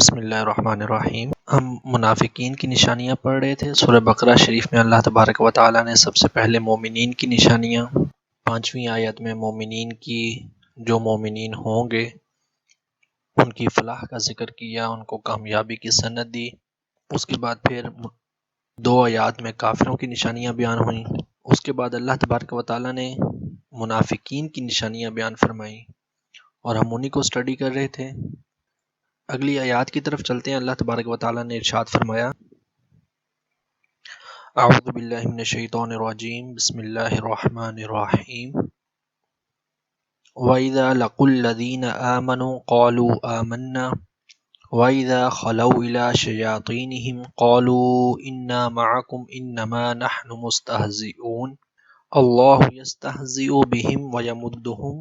بسم اللہ الرحمن الرحیم۔ ہم منافقین کی نشانیاں پڑھ رہے تھے۔ سورہ بقرہ شریف میں اللہ تبارک و تعالیٰ نے سب سے پہلے مومنین کی نشانیاں 5ویں آیت میں مومنین کی جو مومنین ہوں گے ان کی فلاح کا ذکر کیا، ان کو کامیابی کی سند دی۔ اس کے بعد پھر 2 آیات میں کافروں کی نشانیاں بیان ہوئیں۔ اس کے بعد اللہ تبارک و تعالیٰ نے منافقین کی نشانیاں بیان فرمائیں اور ہم انہی کو اسٹڈی کر رہے تھے۔ اگلی آیات کی طرف چلتے ہیں۔ اللہ تبارک و تعالیٰ نے ارشاد فرمایا، اعوذ باللہ من الشیطان الرجیم، بسم اللہ الرحمن الرحیم۔ وَإِذَا لَقُوا الَّذِينَ آمَنُوا قَالُوا آمَنَّا وَإِذَا خَلَوْا إِلَى شَيَاطِينِهِمْ قَالُوا إِنَّا مَعَكُمْ إِنَّمَا نَحْنُ مُسْتَهْزِئُونَ اللَّهُ يَسْتَهْزِئُ بِهِمْ وَيَمُدُّهُمْ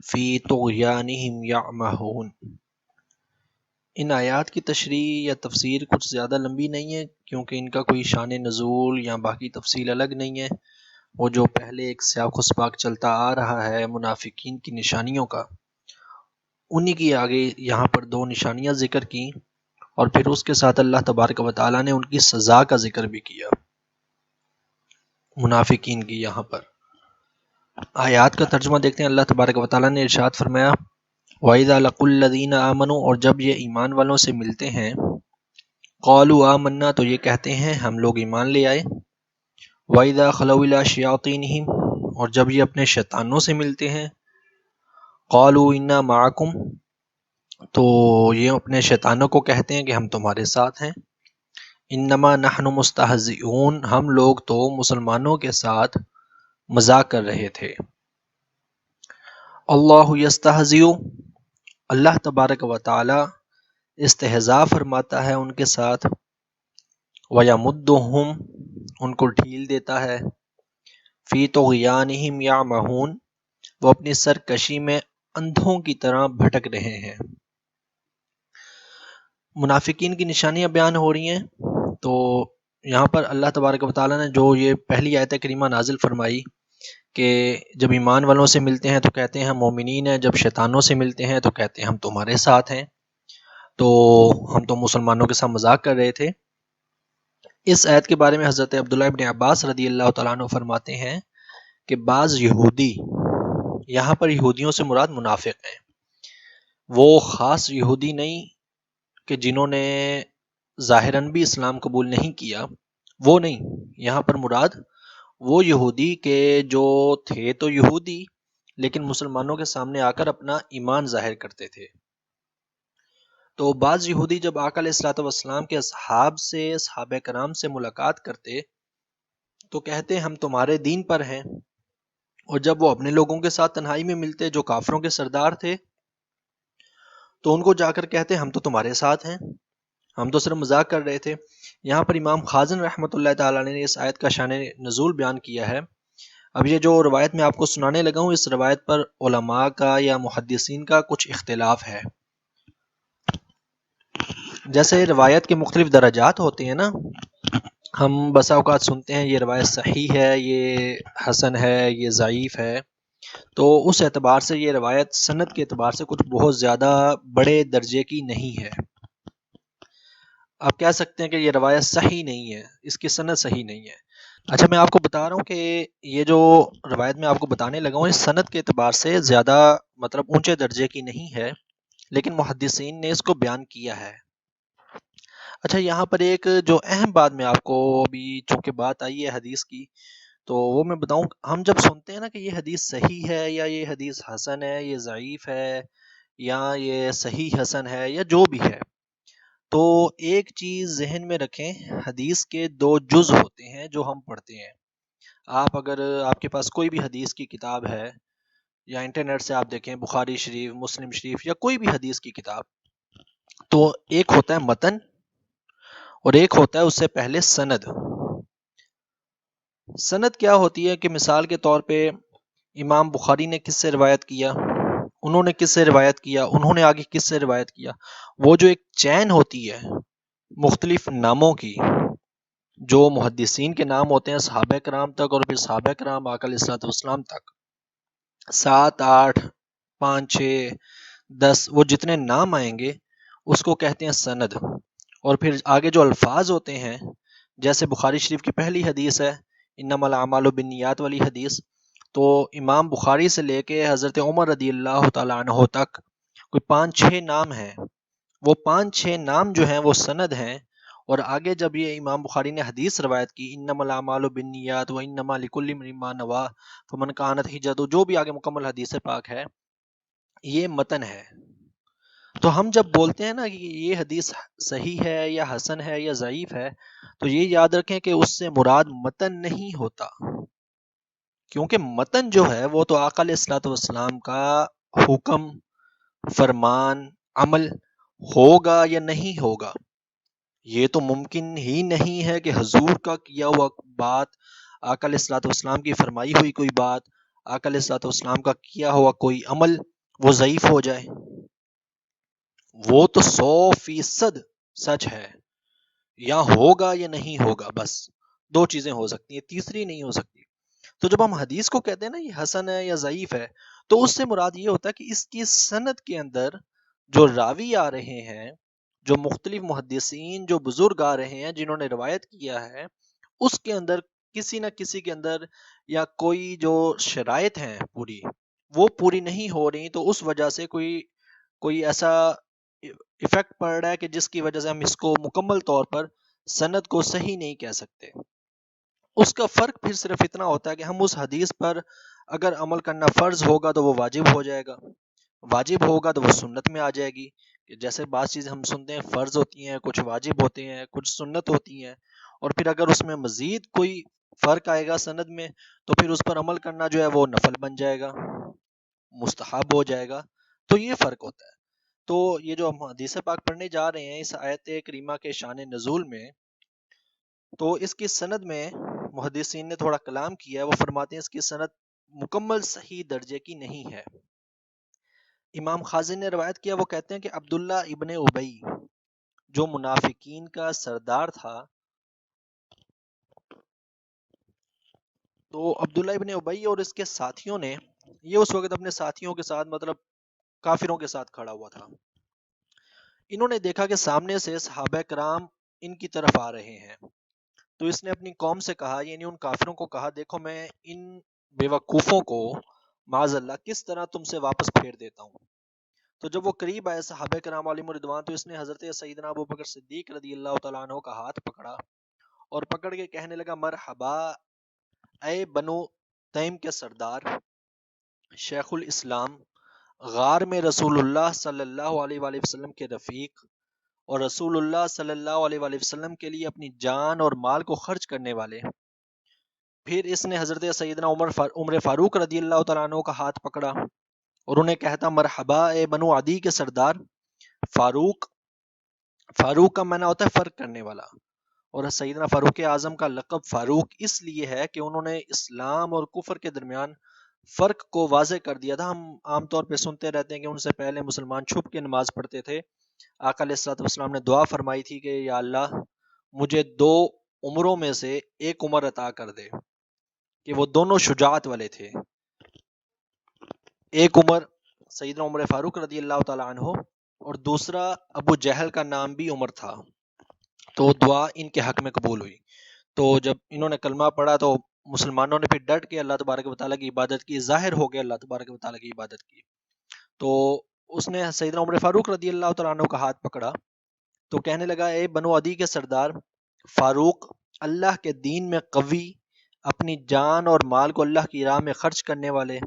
فِي طُغْيَانِهِمْ يَعْمَهُونَ۔ ان آیات کی تشریح یا تفسیر کچھ زیادہ لمبی نہیں ہے، کیونکہ ان کا کوئی شان نزول یا باقی تفصیل الگ نہیں ہے۔ وہ جو پہلے ایک سیاق و سباق چلتا آ رہا ہے منافقین کی نشانیوں کا، انہی کی آگے یہاں پر 2 نشانیاں ذکر کی اور پھر اس کے ساتھ اللہ تبارک و تعالیٰ نے ان کی سزا کا ذکر بھی کیا منافقین کی۔ یہاں پر آیات کا ترجمہ دیکھتے ہیں۔ اللہ تبارک و تعالیٰ نے ارشاد فرمایا، وَإِذَا لَقُوا الَّذِينَ آمَنُوا، اور جب یہ ایمان والوں سے ملتے ہیں، قَالُوا آمَنَّا، تو یہ کہتے ہیں ہم لوگ ایمان لے آئے۔ وَإِذَا خَلَوْا إِلَى شَيَاطِينِهِمْ، اور جب یہ اپنے شیطانوں سے ملتے ہیں، قَالُوا إِنَّا مَعَكُمْ، تو یہ اپنے شیطانوں کو کہتے ہیں کہ ہم تمہارے ساتھ ہیں۔ إِنَّمَا نَحْنُ مُسْتَهْزِئُونَ، ہم لوگ تو مسلمانوں کے ساتھ مذاق کر رہے تھے۔ اللہ یستہزئ، اللہ تبارک و تعالی استہزاء فرماتا ہے ان کے ساتھ، وَيَمُدُّهُمْ، ان کو ڈھیل دیتا ہے، فِي طُغْيَانِهِمْ يَعْمَهُونَ، وہ اپنی سرکشی میں اندھوں کی طرح بھٹک رہے ہیں۔ منافقین کی نشانیاں بیان ہو رہی ہیں، تو یہاں پر اللہ تبارک و تعالی نے جو یہ پہلی آیت کریمہ نازل فرمائی کہ جب ایمان والوں سے ملتے ہیں تو کہتے ہیں ہم مومنین ہیں، جب شیطانوں سے ملتے ہیں تو کہتے ہیں ہم تمہارے ساتھ ہیں، تو ہم تو مسلمانوں کے ساتھ مذاق کر رہے تھے۔ اس آیت کے بارے میں حضرت عبداللہ ابن عباس رضی اللہ تعالیٰ عنہ فرماتے ہیں کہ بعض یہودی، یہاں پر یہودیوں سے مراد منافق ہیں، وہ خاص یہودی نہیں کہ جنہوں نے ظاہراً بھی اسلام قبول نہیں کیا، وہ نہیں، یہاں پر مراد وہ یہودی کہ جو تھے تو یہودی لیکن مسلمانوں کے سامنے آ کر اپنا ایمان ظاہر کرتے تھے۔ تو بعض یہودی جب آقا علیہ الصلوۃ والسلام کے اصحاب سے، صحابہ کرام سے ملاقات کرتے تو کہتے ہم تمہارے دین پر ہیں، اور جب وہ اپنے لوگوں کے ساتھ تنہائی میں ملتے جو کافروں کے سردار تھے تو ان کو جا کر کہتے ہم تو تمہارے ساتھ ہیں، ہم تو صرف مذاق کر رہے تھے۔ یہاں پر امام خازن رحمۃ اللہ تعالیٰ نے اس آیت کا شان نزول بیان کیا ہے۔ اب یہ جو روایت میں آپ کو سنانے لگا ہوں، اس روایت پر علماء کا یا محدثین کا کچھ اختلاف ہے۔ جیسے روایت کے مختلف درجات ہوتے ہیں نا، ہم بسا اوقات سنتے ہیں یہ روایت صحیح ہے، یہ حسن ہے، یہ ضعیف ہے، تو اس اعتبار سے یہ روایت سند کے اعتبار سے کچھ بہت زیادہ بڑے درجے کی نہیں ہے۔ آپ کہہ سکتے ہیں کہ یہ روایت صحیح نہیں ہے، اس کی سند صحیح نہیں ہے۔ اچھا، میں آپ کو بتا رہا ہوں کہ یہ جو روایت میں آپ کو بتانے لگا ہوں اس سند کے اعتبار سے زیادہ مطلب اونچے درجے کی نہیں ہے، لیکن محدثین نے اس کو بیان کیا ہے۔ اچھا، یہاں پر ایک جو اہم بات میں آپ کو ابھی چونکہ بات آئی ہے حدیث کی، تو وہ میں بتاؤں، ہم جب سنتے ہیں نا کہ یہ حدیث صحیح ہے یا یہ حدیث حسن ہے، یہ ضعیف ہے یا یہ صحیح حسن ہے یا جو بھی ہے، تو ایک چیز ذہن میں رکھیں، حدیث کے 2 جز ہوتے ہیں جو ہم پڑھتے ہیں۔ آپ اگر آپ کے پاس کوئی بھی حدیث کی کتاب ہے یا انٹرنیٹ سے آپ دیکھیں بخاری شریف، مسلم شریف یا کوئی بھی حدیث کی کتاب، تو ایک ہوتا ہے متن اور ایک ہوتا ہے اس سے پہلے سند۔ سند کیا ہوتی ہے کہ مثال کے طور پہ امام بخاری نے کس سے روایت کیا، انہوں نے کس سے روایت کیا، انہوں نے آگے کس سے روایت کیا، وہ جو ایک چین ہوتی ہے مختلف ناموں کی، جو محدثین کے نام ہوتے ہیں صحابہ کرام تک، اور پھر صحابہ کرام آقا علیہ الصلوۃ والسلام تک، 7، 8، 5، 6، 10، وہ جتنے نام آئیں گے اس کو کہتے ہیں سند. اور پھر آگے جو الفاظ ہوتے ہیں، جیسے بخاری شریف کی پہلی حدیث ہے انما الاعمال بالنیات والی حدیث، تو امام بخاری سے لے کے حضرت عمر رضی اللہ تعالیٰ عنہ تک کوئی 5-6 نام ہیں. وہ 5-6 نام جو ہیں وہ سند ہیں. اور آگے جب یہ امام بخاری نے حدیث روایت کی انما الاعمال بالنیات وانما لکل امرئ ما نوى فمن كانت ہجرتہ، جو بھی آگے مکمل حدیث پاک ہے، یہ متن ہے. تو ہم جب بولتے ہیں نا کہ یہ حدیث صحیح ہے یا حسن ہے یا ضعیف ہے، تو یہ یاد رکھیں کہ اس سے مراد متن نہیں ہوتا، کیونکہ متن جو ہے وہ تو آقا علیہ الصلوۃ والسلام کا حکم، فرمان، عمل ہوگا یا نہیں ہوگا. یہ تو ممکن ہی نہیں ہے کہ حضور کا کیا ہوا بات، آقا علیہ الصلوۃ والسلام کی فرمائی ہوئی کوئی بات، آقا علیہ الصلوۃ والسلام کا کیا ہوا کوئی عمل وہ ضعیف ہو جائے. وہ تو 100% سچ ہے، یا ہوگا یا نہیں ہوگا، بس 2 چیزیں ہو سکتی ہیں، تیسری نہیں ہو سکتی. تو جب ہم حدیث کو کہتے ہیں نا یہ حسن ہے یا ضعیف ہے، تو اس سے مراد یہ ہوتا ہے کہ اس کی سند کے اندر جو راوی آ رہے ہیں، جو مختلف محدثین، جو بزرگ آ رہے ہیں جنہوں نے روایت کیا ہے، اس کے اندر کسی نہ کسی کے اندر یا کوئی جو شرائط ہیں پوری، وہ پوری نہیں ہو رہی، تو اس وجہ سے کوئی ایسا ایفیکٹ پڑ رہا ہے کہ جس کی وجہ سے ہم اس کو مکمل طور پر سند کو صحیح نہیں کہہ سکتے. اس کا فرق پھر صرف اتنا ہوتا ہے کہ ہم اس حدیث پر اگر عمل کرنا فرض ہوگا تو وہ واجب ہو جائے گا، واجب ہوگا تو وہ سنت میں آ جائے گی. کہ جیسے بعض چیزیں ہم سنتے ہیں فرض ہوتی ہیں، کچھ واجب ہوتے ہیں، کچھ سنت ہوتی ہیں، اور پھر اگر اس میں مزید کوئی فرق آئے گا سند میں، تو پھر اس پر عمل کرنا جو ہے وہ نفل بن جائے گا، مستحب ہو جائے گا. تو یہ فرق ہوتا ہے. تو یہ جو ہم حدیث پاک پڑھنے جا رہے ہیں اس آیت کریمہ کے شان نزول میں، تو اس کی سند میں محدثین نے تھوڑا کلام کیا ہے. وہ فرماتے ہیں اس کی سند مکمل صحیح درجے کی نہیں ہے. امام خازن نے روایت کیا، وہ کہتے ہیں کہ عبداللہ ابن ابی جو منافقین کا سردار تھا، تو عبداللہ ابن ابی اور اس کے ساتھیوں نے، یہ اس وقت اپنے ساتھیوں کے ساتھ مطلب کافروں کے ساتھ کھڑا ہوا تھا، انہوں نے دیکھا کہ سامنے سے صحابہ کرام ان کی طرف آ رہے ہیں. تو اس نے اپنی قوم سے کہا، یعنی ان کافروں کو کہا، دیکھو میں ان بیوقوفوں کو معاذ اللہ کس طرح تم سے واپس پھیر دیتا ہوں. تو جب وہ قریب آئے صحابہ کرام علیہم الرضوان، تو اس نے حضرت سیدنا ابو بکر صدیق رضی اللہ تعالیٰ عنہ کا ہاتھ پکڑا اور پکڑ کے کہنے لگا، مرحبا اے بنو تیم کے سردار، شیخ الاسلام، غار میں رسول اللہ صلی اللہ علیہ وآلہ وسلم کے رفیق، اور رسول اللہ صلی اللہ علیہ وآلہ وسلم کے لیے اپنی جان اور مال کو خرچ کرنے والے. پھر اس نے حضرت سیدنا عمر فاروق رضی اللہ تعالیٰ عنہ کا ہاتھ پکڑا اور انہیں کہتا، مرحبا اے بنو عدی کے سردار. فاروق کا معنی ہوتا ہے فرق کرنے والا، اور سیدنا فاروق اعظم کا لقب فاروق اس لیے ہے کہ انہوں نے اسلام اور کفر کے درمیان فرق کو واضح کر دیا تھا. ہم عام طور پہ سنتے رہتے ہیں کہ ان سے پہلے مسلمان چھپ کے نماز پڑھتے تھے. آقا علیہ الصلوۃ والسلام نے دعا فرمائی تھی کہ یا اللہ مجھے 2 عمروں میں سے ایک عمر عطا کر دے، کہ وہ دونوں شجاعت والے تھے. ایک عمر سیدنا عمر فاروق رضی اللہ تعالی عنہ، اور دوسرا ابو جہل کا نام بھی عمر تھا. تو دعا ان کے حق میں قبول ہوئی. تو جب انہوں نے کلمہ پڑھا تو مسلمانوں نے پھر ڈٹ کے اللہ تبارک و تعالیٰ کی عبادت کی، ظاہر ہو گیا اللہ تبارک و تعالیٰ کی عبادت کی. تو اس نے سیدنا عمر فاروق رضی اللہ تعالیٰ عنہ کا ہاتھ پکڑا تو کہنے لگا، اے بنو عدی کے سردار فاروق، اللہ کے دین میں قوی، اپنی جان اور مال کو اللہ کی راہ میں خرچ کرنے والے.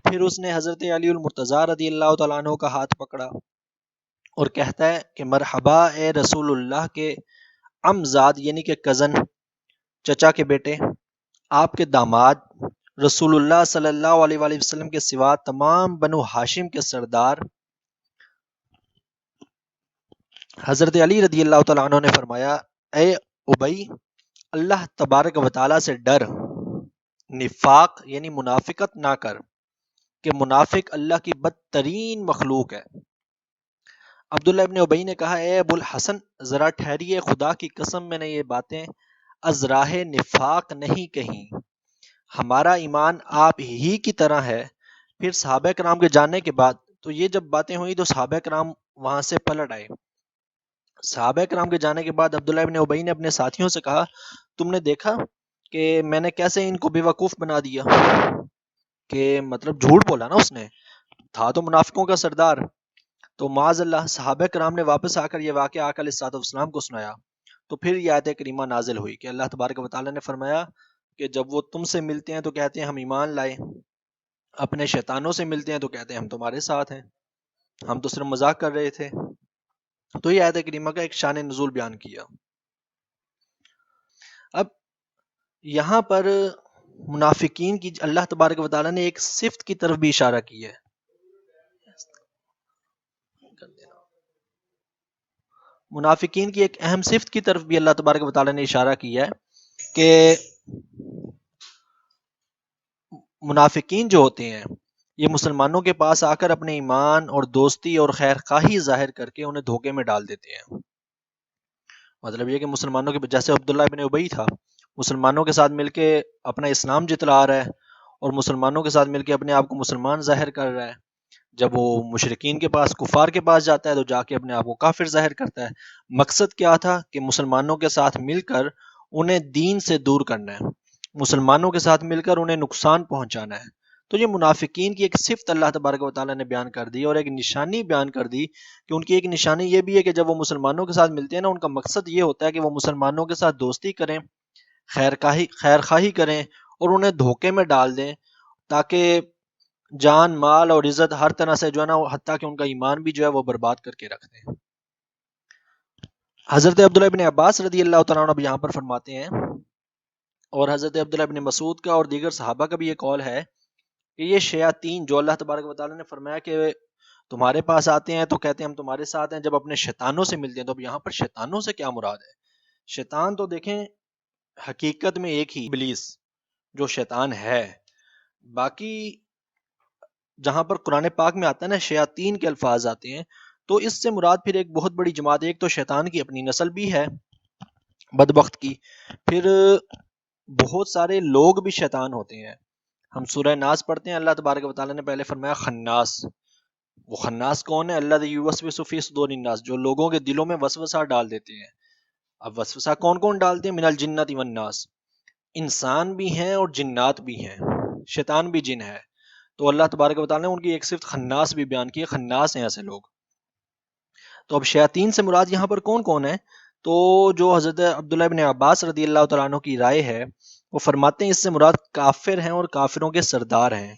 پھر اس نے حضرت علی المرتضیٰ رضی اللہ تعالیٰ عنہ کا ہاتھ پکڑا اور کہتا ہے کہ مرحبا اے رسول اللہ کے عمزاد، یعنی کہ کزن، چچا کے بیٹے، آپ کے داماد، رسول اللہ صلی اللہ علیہ وآلہ وسلم کے سوا تمام بنو ہاشم کے سردار. حضرت علی رضی اللہ تعالیٰ عنہ نے فرمایا، اے ابی، اللہ تبارک و تعالیٰ سے ڈر، نفاق یعنی منافقت نہ کر، کہ منافق اللہ کی بدترین مخلوق ہے. عبداللہ ابن ابی نے کہا، اے ابو الحسن ذرا ٹھہریے، خدا کی قسم میں نے یہ باتیں از راہ نفاق نہیں کہیں، ہمارا ایمان آپ ہی کی طرح ہے. پھر صحابہ کرام کے جاننے کے بعد تو یہ جب باتیں ہوئی تو صحابہ کرام وہاں سے پلٹ آئے۔ صحابہ کرام کے جانے کے بعد عبداللہ ابن ابی نے اپنے ساتھیوں سے کہا تم نے دیکھا کہ میں نے کیسے ان کو بے وقوف بنا دیا، کہ مطلب جھوٹ بولا نا، اس نے تھا تو منافقوں کا سردار۔ تو معاذ اللہ صحابہ کرام نے واپس آ کر یہ واقعہ آقا علیہ الصلوۃ والسلام کو سنایا، تو پھر یہ آیت کریمہ نازل ہوئی کہ اللہ تبارک و تعالیٰ نے فرمایا کہ جب وہ تم سے ملتے ہیں تو کہتے ہیں ہم ایمان لائے، اپنے شیطانوں سے ملتے ہیں تو کہتے ہیں ہم تمہارے ساتھ ہیں، ہم تو صرف مذاق کر رہے تھے۔ تو یہ آیت کریمہ کا ایک شان نزول بیان کیا۔ اب یہاں پر منافقین کی اللہ تبارک و تعالیٰ نے ایک صفت کی طرف بھی اشارہ کی ہے۔ منافقین کی ایک اہم صفت کی طرف بھی اللہ تبارک و تعالیٰ نے اشارہ کیا ہے کہ منافقین جو ہوتے ہیں یہ مسلمانوں کے پاس آ کر اپنے ایمان اور دوستی اور خیر خواہی ظاہر کر کے انہیں دھوکے میں ڈال دیتے ہیں۔ مطلب یہ کہ مسلمانوں کے، جیسے عبداللہ ابن ابی تھا، مسلمانوں کے ساتھ مل کے اپنا اسلام جتلا رہا ہے اور مسلمانوں کے ساتھ مل کے اپنے آپ کو مسلمان ظاہر کر رہا ہے، جب وہ مشرکین کے پاس، کفار کے پاس جاتا ہے تو جا کے اپنے آپ کو کافر ظاہر کرتا ہے۔ مقصد کیا تھا کہ مسلمانوں کے ساتھ مل کر انہیں دین سے دور کرنا ہے، مسلمانوں کے ساتھ مل کر انہیں نقصان پہنچانا ہے۔ تو یہ منافقین کی ایک صفت اللہ تبارک و تعالیٰ نے بیان کر دی اور ایک نشانی بیان کر دی کہ ان کی ایک نشانی یہ بھی ہے کہ جب وہ مسلمانوں کے ساتھ ملتے ہیں نا، ان کا مقصد یہ ہوتا ہے کہ وہ مسلمانوں کے ساتھ دوستی کریں، خیر خواہی کریں اور انہیں دھوکے میں ڈال دیں، تاکہ جان، مال اور عزت ہر طرح سے جو ہے نا، حتیٰ کہ ان کا ایمان بھی جو ہے وہ برباد کر کے رکھ دیں۔ حضرت عبداللہ ابن عباس رضی اللہ تعالیٰ عنہ یہاں پر فرماتے ہیں، اور حضرت عبداللہ ابن مسعود کا اور دیگر صحابہ کا بھی یہ قول ہے کہ یہ شیاطین جو اللہ تبارک و تعالیٰ نے فرمایا کہ تمہارے پاس آتے ہیں تو کہتے ہیں ہم تمہارے ساتھ ہیں، جب اپنے شیطانوں سے ملتے ہیں، تو اب یہاں پر شیطانوں سے کیا مراد ہے؟ شیطان تو دیکھیں حقیقت میں ایک ہی ابلیس جو شیطان ہے، باقی جہاں پر قرآن پاک میں آتا ہے نا شیاطین کے الفاظ آتے ہیں، تو اس سے مراد پھر ایک بہت بڑی جماعت، ایک تو شیطان کی اپنی نسل بھی ہے بدبخت کی، پھر بہت سارے لوگ بھی شیطان ہوتے ہیں۔ ہم سورہ ناس پڑھتے ہیں، اللہ تبارک و تعالیٰ نے پہلے فرمایا خناس۔ وہ خناس کون ہے؟ اللہ یوسوس فی صدور الناس، جو لوگوں کے دلوں میں وسوسہ ڈال دیتے ہیں۔ اب وسوسہ کون کون ڈالتے ہیں؟ من الجنت والناس، انسان بھی ہیں اور جنات بھی ہیں، شیطان بھی جن ہے۔ تو اللہ تبارک و تعالیٰ نے ان کی ایک صفت خناس بھی بیان کی ہے، خناس ہیں ایسے لوگ۔ تو اب شیاطین سے مراد یہاں پر کون کون ہے؟ تو جو حضرت عبداللہ ابن عباس رضی اللہ تعالیٰ عنہ کی رائے ہے، وہ فرماتے ہیں اس سے مراد کافر ہیں اور کافروں کے سردار ہیں۔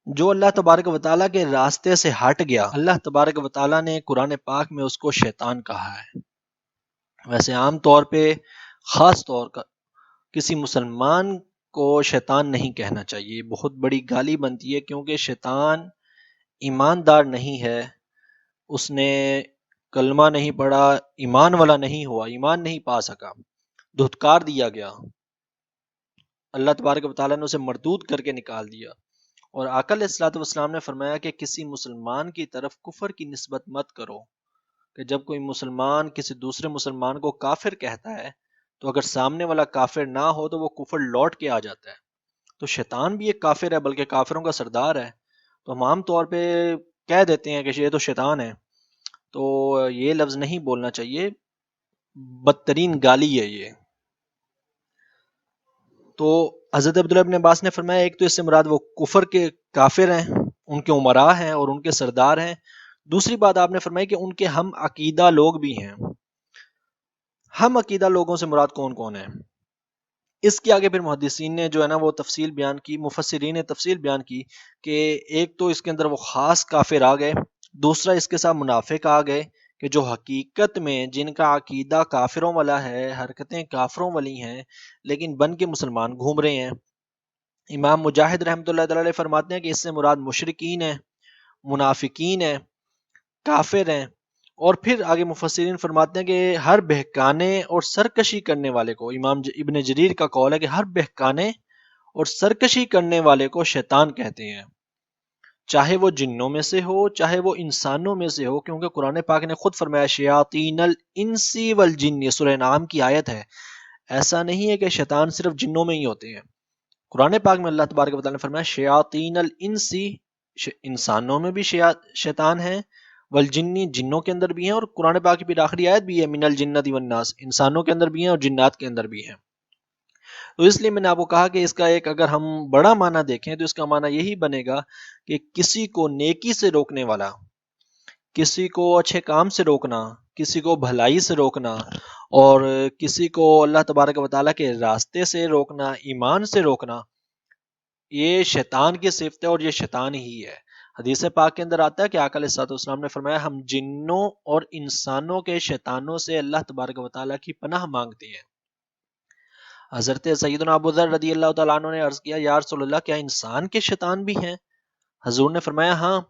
جو اللہ تبارک و تعالیٰ کے راستے سے ہٹ گیا، اللہ تبارک و تعالیٰ نے قرآن پاک میں اس کو شیطان کہا ہے۔ ویسے عام طور پہ خاص طور کا کسی مسلمان کو شیطان نہیں کہنا چاہیے، بہت بڑی گالی بنتی ہے، کیونکہ شیطان ایماندار نہیں ہے، اس نے کلمہ نہیں پڑھا، ایمان والا نہیں ہوا، ایمان نہیں پا سکا، دھتکار دیا گیا، اللہ تبارک و تعالیٰ نے اسے مردود کر کے نکال دیا۔ اور آقا علیہ الصلوۃ والسلام نے فرمایا کہ کسی مسلمان کی طرف کفر کی نسبت مت کرو، کہ جب کوئی مسلمان کسی دوسرے مسلمان کو کافر کہتا ہے تو اگر سامنے والا کافر نہ ہو تو وہ کفر لوٹ کے آ جاتا ہے۔ تو شیطان بھی ایک کافر ہے، بلکہ کافروں کا سردار ہے، تو ہم عام طور پہ کہہ دیتے ہیں کہ یہ تو شیطان ہے، تو یہ لفظ نہیں بولنا چاہیے، بدترین گالی ہے یہ۔ تو حضرت عبداللہ ابن عباس نے فرمایا ایک تو اس سے مراد وہ کفر کے کافر ہیں، ان کے امراء ہیں اور ان کے سردار ہیں۔ دوسری بات آپ نے فرمائی کہ ان کے ہم عقیدہ لوگ بھی ہیں۔ ہم عقیدہ لوگوں سے مراد کون کون ہیں؟ اس کے آگے پھر محدثین نے جو ہے نا وہ تفصیل بیان کی، مفسرین نے تفصیل بیان کی کہ ایک تو اس کے اندر وہ خاص کافر آ گئے، دوسرا اس کے ساتھ منافق آ گئے کہ جو حقیقت میں جن کا عقیدہ کافروں والا ہے، حرکتیں کافروں والی ہیں، لیکن بن کے مسلمان گھوم رہے ہیں۔ امام مجاہد رحمۃ اللہ تعالی فرماتے ہیں کہ اس سے مراد مشرکین ہیں، منافقین ہیں، کافر ہیں، اور پھر آگے مفسرین فرماتے ہیں کہ ہر بہکانے اور سرکشی کرنے والے کو، امام ابن جریر کا قول ہے کہ ہر بہکانے اور سرکشی کرنے والے کو شیطان کہتے ہیں، چاہے وہ جنوں میں سے ہو چاہے وہ انسانوں میں سے ہو، کیونکہ قرآن پاک نے خود فرمایا شیاطین الانس والجن، یہ سورہ نعم کی آیت ہے۔ ایسا نہیں ہے کہ شیطان صرف جنوں میں ہی ہوتے ہیں، قرآن پاک میں اللہ تبارک و تعالیٰ نے فرمایا شیاطین الانس، انسانوں میں بھی شیطان ہیں والجنی جنوں کے اندر بھی ہیں، اور قرآن پاک کی پھر آخری آیت بھی ہے من الجنۃ والناس، انسانوں کے اندر بھی ہیں اور جنات کے اندر بھی ہیں۔ تو اس لیے میں نے آپ کو کہا کہ اس کا ایک اگر ہم بڑا معنی دیکھیں تو اس کا معنی یہی بنے گا کہ کسی کو نیکی سے روکنے والا، کسی کو اچھے کام سے روکنا، کسی کو بھلائی سے روکنا، اور کسی کو اللہ تبارک و تعالیٰ کے راستے سے روکنا، ایمان سے روکنا، یہ شیطان کی صفت ہے اور یہ شیطان ہی ہے۔ حدیث پاک کے اندر آتا ہے کہ آقا علیہ الصلوۃ والسلام نے فرمایا ہم جنوں اور انسانوں کے شیطانوں سے اللہ تبارک و تعالیٰ کی پناہ مانگتے ہیں۔ حضرت سیدنا ابو ذر رضی اللہ تعالیٰ عنہ نے عرض کیا یا رسول اللہ کیا انسان کے شیطان بھی ہیں؟ حضور نے فرمایا ہاں،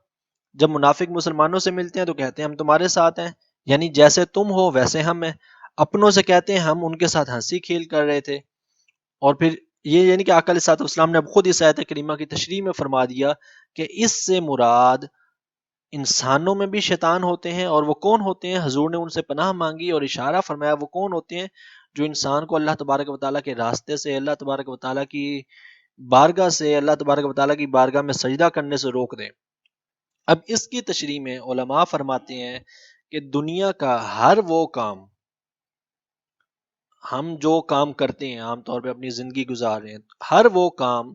جب منافق مسلمانوں سے ملتے ہیں تو کہتے ہیں ہم تمہارے ساتھ ہیں، یعنی جیسے تم ہو ویسے ہم ہیں۔ اپنوں سے کہتے ہیں ہم ان کے ساتھ ہنسی کھیل کر رہے تھے۔ اور پھر یہ یعنی کہ آقا علیہ الصلوۃ والسلام نے اب خود اس آیت کریمہ کی تشریح میں فرما دیا کہ اس سے مراد انسانوں میں بھی شیطان ہوتے ہیں، اور وہ کون ہوتے ہیں؟ حضور نے ان سے پناہ مانگی اور اشارہ فرمایا وہ کون ہوتے ہیں؟ جو انسان کو اللہ تبارک و تعالیٰ کے راستے سے، اللہ تبارک و تعالیٰ کی بارگاہ سے، اللہ تبارک و تعالیٰ کی بارگاہ میں سجدہ کرنے سے روک دیں۔ اب اس کی تشریح میں علماء فرماتے ہیں کہ دنیا کا ہر وہ کام، ہم جو کام کرتے ہیں عام طور پہ اپنی زندگی گزار رہے ہیں، ہر وہ کام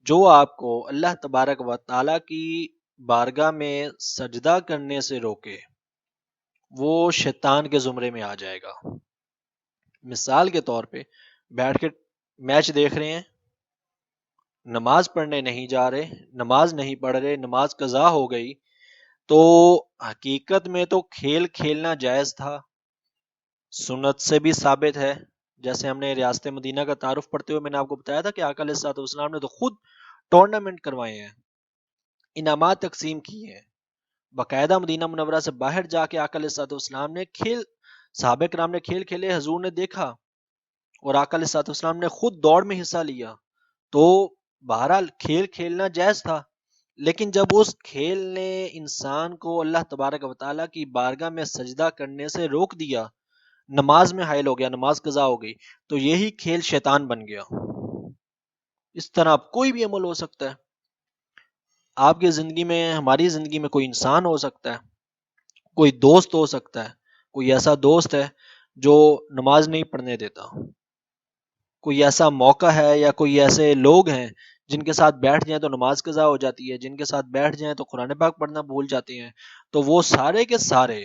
جو آپ کو اللہ تبارک و تعالیٰ کی بارگاہ میں سجدہ کرنے سے روکے وہ شیطان کے زمرے میں آ جائے گا۔ مثال کے طور پہ بیٹھ کے میچ دیکھ رہے ہیں، نماز پڑھنے نہیں جا رہے، نماز نہیں پڑھ رہے، نماز قضا ہو گئی، تو حقیقت میں تو کھیل کھیلنا جائز تھا، سنت سے بھی ثابت ہے۔ جیسے ہم نے ریاست مدینہ کا تعارف پڑھتے ہوئے میں نے آپ کو بتایا تھا کہ آقا علیہ الصلوۃ والسلام نے تو خود ٹورنامنٹ کروائے ہیں، انعامات تقسیم کیے ہیں، باقاعدہ مدینہ منورہ سے باہر جا کے آقا علیہ الصلوۃ والسلام نے صحابہ کرام نے کھیل کھیلے، حضور نے دیکھا، اور آقا علیہ الصلوۃ والسلام نے خود دوڑ میں حصہ لیا۔ تو بہرحال کھیل کھیلنا جائز تھا، لیکن جب اس کھیل نے انسان کو اللہ تبارک و تعالیٰ کی بارگاہ میں سجدہ کرنے سے روک دیا، نماز میں حائل ہو گیا، نماز قضا ہو گئی، تو یہی کھیل شیطان بن گیا۔ اس طرح کوئی بھی عمل ہو سکتا ہے آپ کی زندگی میں، ہماری زندگی میں کوئی انسان ہو سکتا ہے، کوئی دوست ہو سکتا ہے، کوئی ایسا دوست ہے جو نماز نہیں پڑھنے دیتا، کوئی ایسا موقع ہے یا کوئی ایسے لوگ ہیں جن کے ساتھ بیٹھ جائیں تو نماز قضا ہو جاتی ہے، جن کے ساتھ بیٹھ جائیں تو قرآن پاک پڑھنا بھول جاتے ہیں، تو وہ سارے کے سارے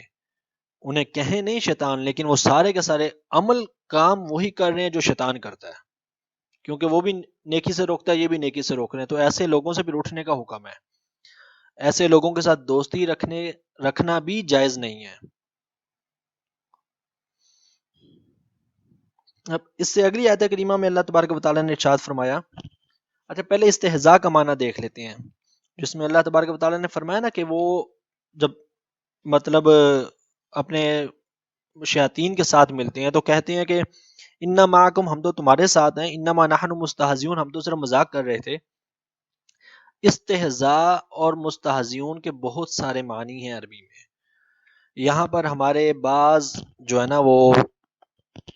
انہیں کہیں نہیں شیطان، لیکن وہ سارے کے سارے عمل کام وہی کر رہے ہیں جو شیطان کرتا ہے، کیونکہ وہ بھی نیکی سے روکتا ہے، یہ بھی نیکی سے روک رہے ہیں، تو ایسے لوگوں سے پھر اٹھنے کا حکم ہے۔ ایسے لوگوں کے ساتھ دوستی رکھنا بھی جائز نہیں ہے۔ اب اس سے اگلی آیت کریمہ میں اللہ تبارک و تعالیٰ نے ارشاد فرمایا، اچھا پہلے استہزاء کا معنی دیکھ لیتے ہیں، جس میں اللہ تبارک و تعالیٰ نے فرمایا نا کہ وہ جب مطلب اپنے شیاطین کے ساتھ ملتے ہیں تو کہتے ہیں کہ انا معکم، ہم تو تمہارے ساتھ ہیں، انما نحن مستہزئون، ہم تو صرف مذاق کر رہے تھے۔ استہزاء اور مستہزئون کے بہت سارے معنی ہیں عربی میں۔ یہاں پر ہمارے بعض جو ہے نا وہ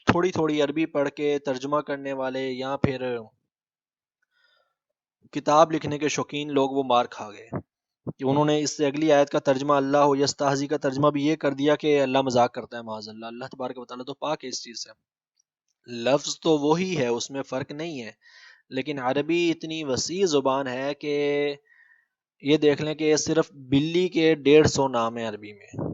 تھوڑی تھوڑی عربی پڑھ کے ترجمہ کرنے والے یا پھر کتاب لکھنے کے شوقین لوگ وہ مار کھا گئے کہ انہوں نے اس سے اگلی آیت کا ترجمہ اللہ یستہزی کا ترجمہ بھی یہ کر دیا کہ اللہ مذاق کرتا ہے، معاذ اللہ، اللہ تبارک و تعالیٰ تو پاک ہے اس چیز سے۔ لفظ تو وہی ہے، اس میں فرق نہیں ہے، لیکن عربی اتنی وسیع زبان ہے کہ یہ دیکھ لیں کہ صرف بلی کے 150 نام ہیں عربی میں،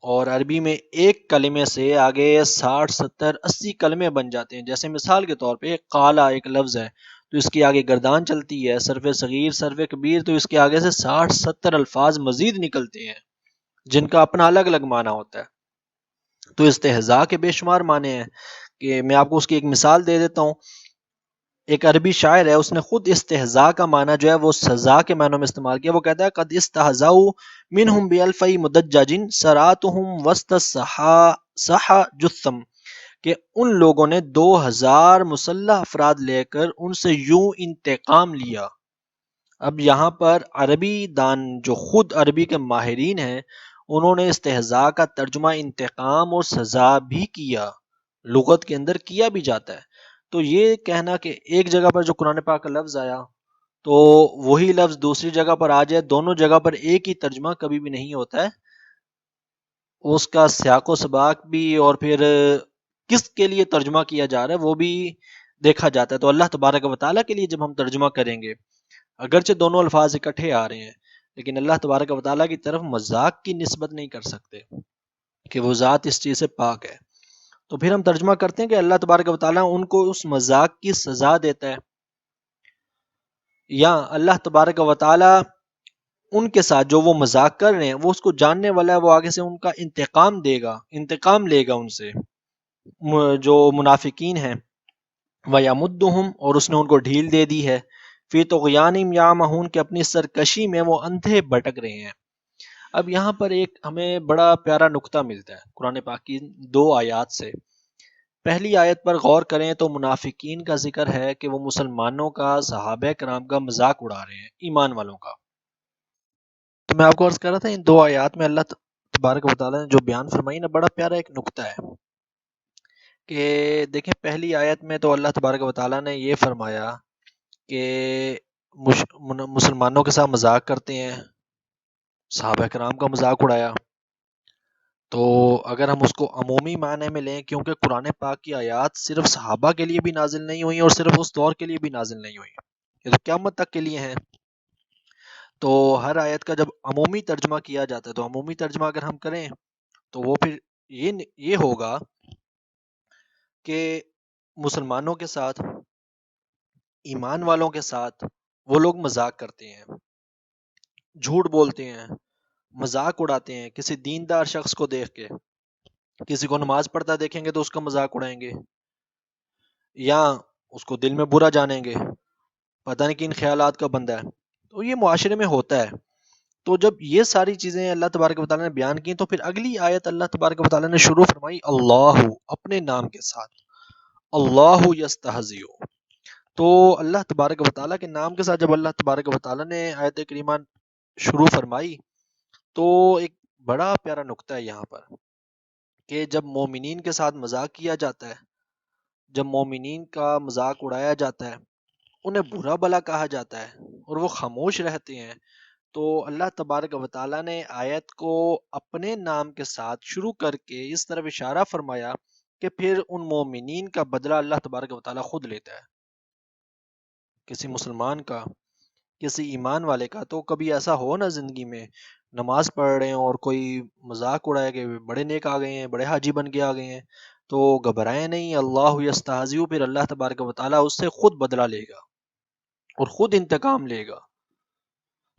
اور عربی میں ایک کلمے سے آگے 60 70 80 کلمے بن جاتے ہیں۔ جیسے مثال کے طور پہ قالا ایک لفظ ہے تو اس کی آگے گردان چلتی ہے، صرف صغیر، صرف کبیر، تو اس کے آگے سے 60 70 الفاظ مزید نکلتے ہیں جن کا اپنا الگ الگ معنی ہوتا ہے۔ تو استہزاء کے بے شمار معنی ہیں کہ میں آپ کو اس کی ایک مثال دے دیتا ہوں۔ ایک عربی شاعر ہے، اس نے خود استہزاء کا معنی جو ہے وہ سزا کے معنوں میں استعمال کیا۔ وہ کہتا ہے قد استہزاؤ منہم بالفی مدجج سراتہم وسط صحا جثم، کہ ان لوگوں نے 2000 مسلح افراد لے کر ان سے یوں انتقام لیا۔ اب یہاں پر عربی دان جو خود عربی کے ماہرین ہیں انہوں نے استہزاء کا ترجمہ انتقام اور سزا بھی کیا، لغت کے اندر کیا بھی جاتا ہے۔ تو یہ کہنا کہ ایک جگہ پر جو قرآن پاک کا لفظ آیا تو وہی لفظ دوسری جگہ پر آ جائے، دونوں جگہ پر ایک ہی ترجمہ کبھی بھی نہیں ہوتا ہے، اس کا سیاق و سباق بھی اور پھر کس کے لیے ترجمہ کیا جا رہا ہے وہ بھی دیکھا جاتا ہے۔ تو اللہ تبارک و تعالیٰ کے لیے جب ہم ترجمہ کریں گے، اگرچہ دونوں الفاظ اکٹھے آ رہے ہیں، لیکن اللہ تبارک و تعالیٰ کی طرف مذاق کی نسبت نہیں کر سکتے کہ وہ ذات اس چیز سے پاک ہے، تو پھر ہم ترجمہ کرتے ہیں کہ اللہ تبارک و تعالیٰ ان کو اس مذاق کی سزا دیتا ہے، یا اللہ تبارک و تعالیٰ ان کے ساتھ جو وہ مذاق کر رہے ہیں وہ اس کو جاننے والا ہے، وہ آگے سے ان کا انتقام دے گا، انتقام لے گا ان سے، جو منافقین ہیں، وَيَمُدُّهُمْ اور اس نے ان کو ڈھیل دے دی ہے، فی طغیانہم یعمہون کہ اپنی سرکشی میں وہ اندھے بھٹک رہے ہیں۔ اب یہاں پر ایک ہمیں بڑا پیارا نقطہ ملتا ہے قرآن پاک کی دو آیات سے۔ پہلی آیت پر غور کریں تو منافقین کا ذکر ہے کہ وہ مسلمانوں کا، صحابہ کرام کا مذاق اڑا رہے ہیں، ایمان والوں کا۔ تو میں آپ کو عرض کر رہا تھا ان دو آیات میں اللہ تبارک و تعالیٰ نے جو بیان فرمائی نا، بڑا پیارا ایک نقطہ ہے کہ دیکھیں پہلی آیت میں تو اللہ تبارک و تعالیٰ نے یہ فرمایا کہ مسلمانوں کے ساتھ مذاق کرتے ہیں، صحابہ کرام کا مذاق اڑایا۔ تو اگر ہم اس کو عمومی معنی میں لیں، کیونکہ قرآن پاک کی آیات صرف صحابہ کے لیے بھی نازل نہیں ہوئی اور صرف اس دور کے لیے بھی نازل نہیں ہوئی، یہ تو قیامت تک کے لیے ہیں، تو ہر آیت کا جب عمومی ترجمہ کیا جاتا ہے تو عمومی ترجمہ اگر ہم کریں تو وہ پھر یہ ہوگا کہ مسلمانوں کے ساتھ، ایمان والوں کے ساتھ وہ لوگ مذاق کرتے ہیں، جھوٹ بولتے ہیں، مذاق اڑاتے ہیں، کسی دیندار شخص کو دیکھ کے، کسی کو نماز پڑھتا دیکھیں گے تو اس کا مذاق اڑائیں گے، یا اس کو دل میں برا جانیں گے، پتہ نہیں کن خیالات کا بندہ ہے، تو یہ معاشرے میں ہوتا ہے۔ تو جب یہ ساری چیزیں اللہ تبارک و تعالیٰ نے بیان کی تو پھر اگلی آیت اللہ تبارک و تعالیٰ نے شروع فرمائی اللہ، اپنے نام کے ساتھ، اللہ یستہزئ۔ تو اللہ تبارک و تعالیٰ کے نام کے ساتھ جب اللہ تبارک و تعالیٰ نے آیت کریمہ شروع فرمائی تو ایک بڑا پیارا نقطہ ہے یہاں پر کہ جب مومنین کے ساتھ مذاق کیا جاتا ہے، جب مومنین کا مذاق اڑایا جاتا ہے، انہیں برا بلا کہا جاتا ہے اور وہ خاموش رہتے ہیں، تو اللہ تبارک و تعالیٰ نے آیت کو اپنے نام کے ساتھ شروع کر کے اس طرف اشارہ فرمایا کہ پھر ان مومنین کا بدلہ اللہ تبارک و تعالیٰ خود لیتا ہے۔ کسی مسلمان کا، کسی ایمان والے کا تو کبھی ایسا ہو نا زندگی میں، نماز پڑھ رہے ہیں اور کوئی مذاق اڑائے کہ بڑے نیک آ گئے ہیں، بڑے حاجی بن کے آ گئے ہیں، تو گھبرائیں نہیں، اللہ یستہزئ، پھر اللہ تبارک و تعالیٰ اس سے خود بدلہ لے گا اور خود انتقام لے گا۔